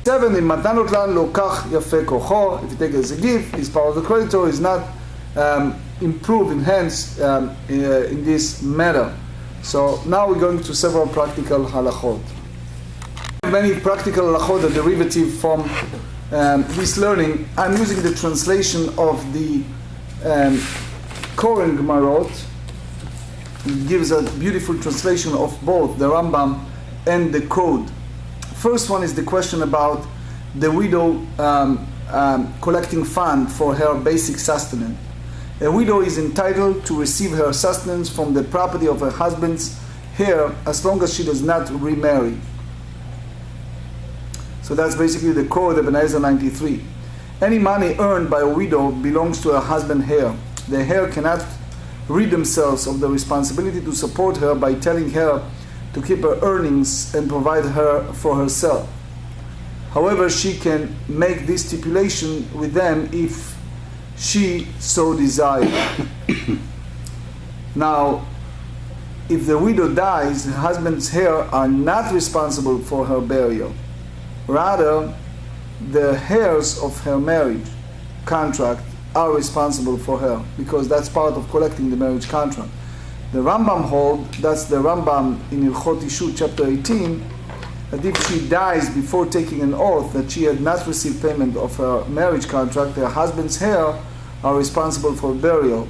7. In matana notlan lo kach yafe kocho. If you take it as a gift, he's part of the creditor. He's not improved, enhanced in this matter. So now we're going to several practical halachot. Many practical halachot are derivative from this learning. I'm using the translation of the Koren Gemarot. It gives a beautiful translation of both the Rambam and the Code. First one is the question about the widow collecting fund for her basic sustenance. A widow is entitled to receive her sustenance from the property of her husband's heir as long as she does not remarry. So that's basically the code of Ebenezer 93. Any money earned by a widow belongs to her husband's heir. The heir cannot rid themselves of the responsibility to support her by telling her to keep her earnings and provide her for herself. However, she can make this stipulation with them if she so desires. Now, if the widow dies, her husband's heir are not responsible for her burial. Rather, the heirs of her marriage contract are responsible for her, because that's part of collecting the marriage contract. The Rambam hold, that's the Rambam in Ilchot Ishut, chapter 18, that if she dies before taking an oath that she had not received payment of her marriage contract, her husband's heir are responsible for burial.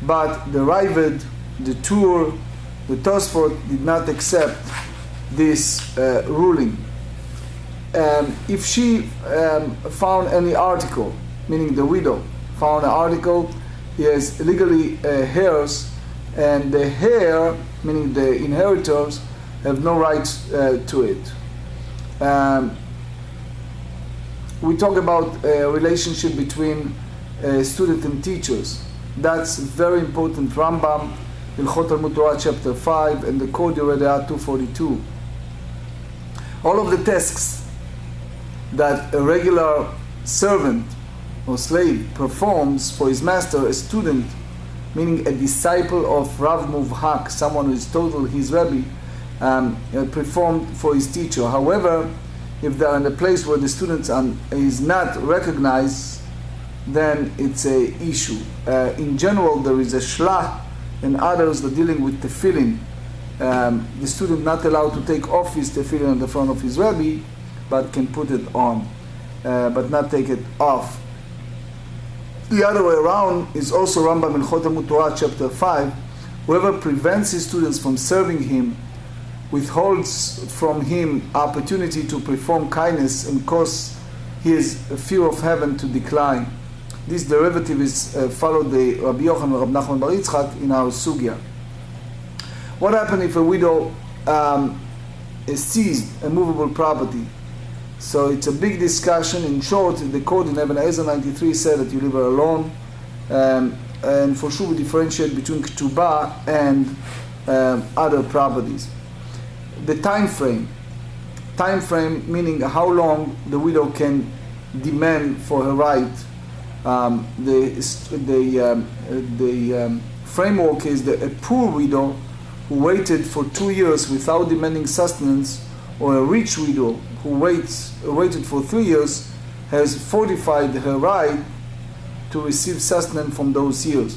But the Ravid, the Tur, the Tosfot did not accept this ruling. If she found any article, meaning the widow found an article, he has legally heirs, and the heir, meaning the inheritors, have no rights to it. We talk about a relationship between student and teachers. That's very important. Rambam, Ilchot Talmud Torah, chapter 5, and the Code Yeredea 242. All of the tasks that a regular servant or slave performs for his master, a student, meaning a disciple of Rav Muvhak, someone who is total his Rebbe, performed for his teacher. However, if they are in a place where the student is not recognized, then it's a issue. In general, there is a shlah and others that are dealing with tefillin. The student not allowed to take off his tefillin in the front of his Rebbe, but can put it on, but not take it off. The other way around is also Rambam in Talmud Torah chapter 5. Whoever prevents his students from serving him, withholds from him opportunity to perform kindness, and cause his fear of heaven to decline. This derivative is followed the Rabbi Yochanan and Rabbi Nachman Bar Yitzchak in our sugya. What happens if a widow seized a movable property? So it's a big discussion. In short, the code in Even Ezer 93 said that you leave her alone, and for sure we differentiate between Ketubah and other properties. The time frame meaning how long the widow can demand for her right. The framework is that a poor widow who waited for 2 years without demanding sustenance, or a rich widow who waited for 3 years, has fortified her right to receive sustenance from those years.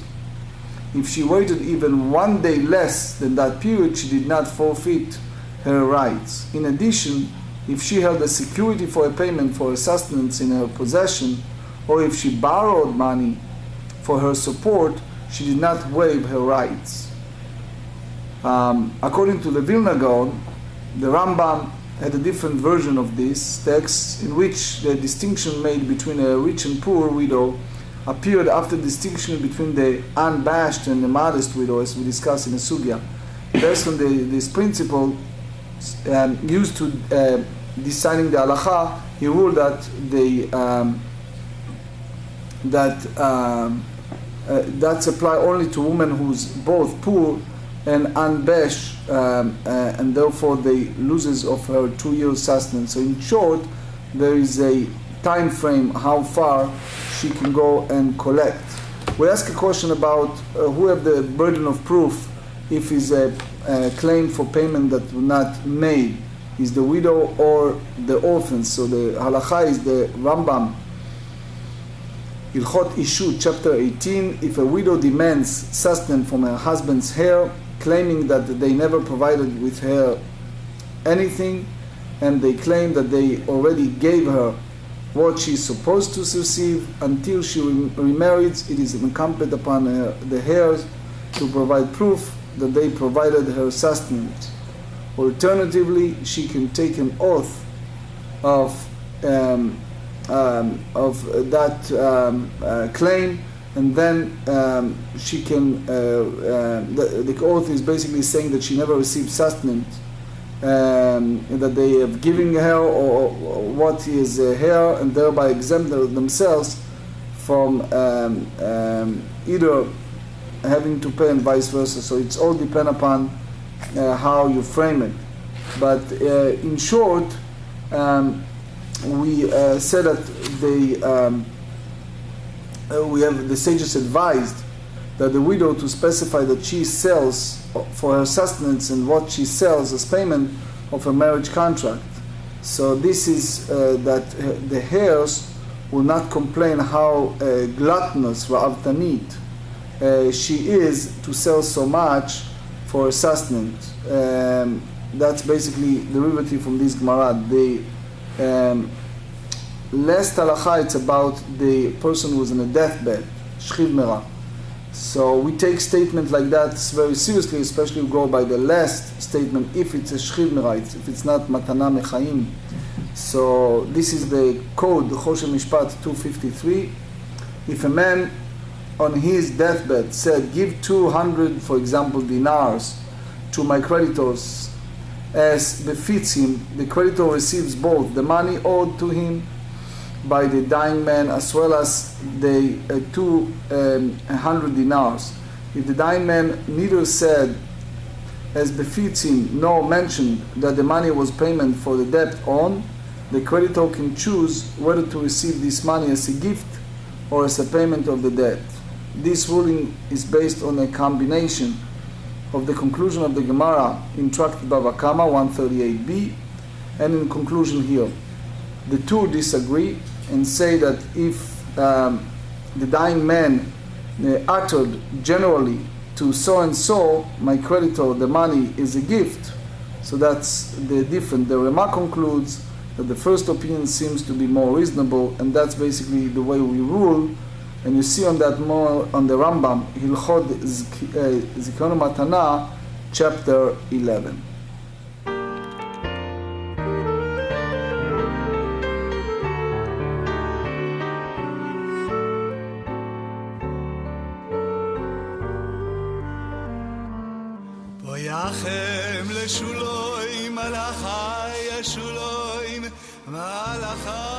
If she waited even 1 day less than that period, she did not forfeit her rights. In addition, if she held a security for a payment for her sustenance in her possession, or if she borrowed money for her support, she did not waive her rights. According to the Vilna Gaon, the Rambam had a different version of this text, in which the distinction made between a rich and poor widow appeared after the distinction between the unabashed and the modest widow, as we discussed in the sugya. Based on this principle used to deciding the halacha, he ruled that that's apply only to women who's both poor and unabashed, and therefore they loses of her 2 years sustenance. So in short, there is a time frame how far she can go and collect. We ask a question about who have the burden of proof if is a claim for payment that was not made, is the widow or the orphans. So the halacha is the Rambam, Ilchot Ishut, chapter 18. If a widow demands sustenance from her husband's heir, claiming that they never provided with her anything, and they claim that they already gave her what she is supposed to receive until she remarries, it is incumbent upon the heirs to provide proof that they provided her sustenance. Alternatively, she can take an oath of that claim, and then she can. The oath is basically saying that she never received sustenance, that they have given her or what is her, and thereby exempt themselves from either having to pay and vice versa. So it's all depend upon how you frame it. But in short, we said that we have the sages advised that the widow to specify that she sells for her sustenance and what she sells as payment of a marriage contract. So this is that the heirs will not complain how gluttonous Ra'avtanit she is to sell so much for sustenance. That's basically derivative from this Gemara. The last halacha, it's about the person who's in a deathbed, shchiv mera. So we take statement like that very seriously, especially we go by the last statement if it's a shchiv mera, if it's not matana mechaim. So this is the code, the Choshen Mishpat 253. If a man on his deathbed said, give 200, for example, dinars to my creditors as befits him, the creditor receives both the money owed to him by the dying man as well as the 200 dinars. If the dying man neither said as befits him nor mentioned that the money was payment for the debt on, the creditor can choose whether to receive this money as a gift or as a payment of the debt. This ruling is based on a combination of the conclusion of the Gemara in Tractate Bava Kama 138b and in conclusion here. The two disagree and say that if the dying man uttered generally to so and so, my creditor, the money is a gift, so that's the different. The Rema concludes that the first opinion seems to be more reasonable, and that's basically the way we rule. And you see on that more on the Rambam, Hilchot Zikaron Matana, chapter 11. Boyachem leshuloim malachai yeshuloim malachai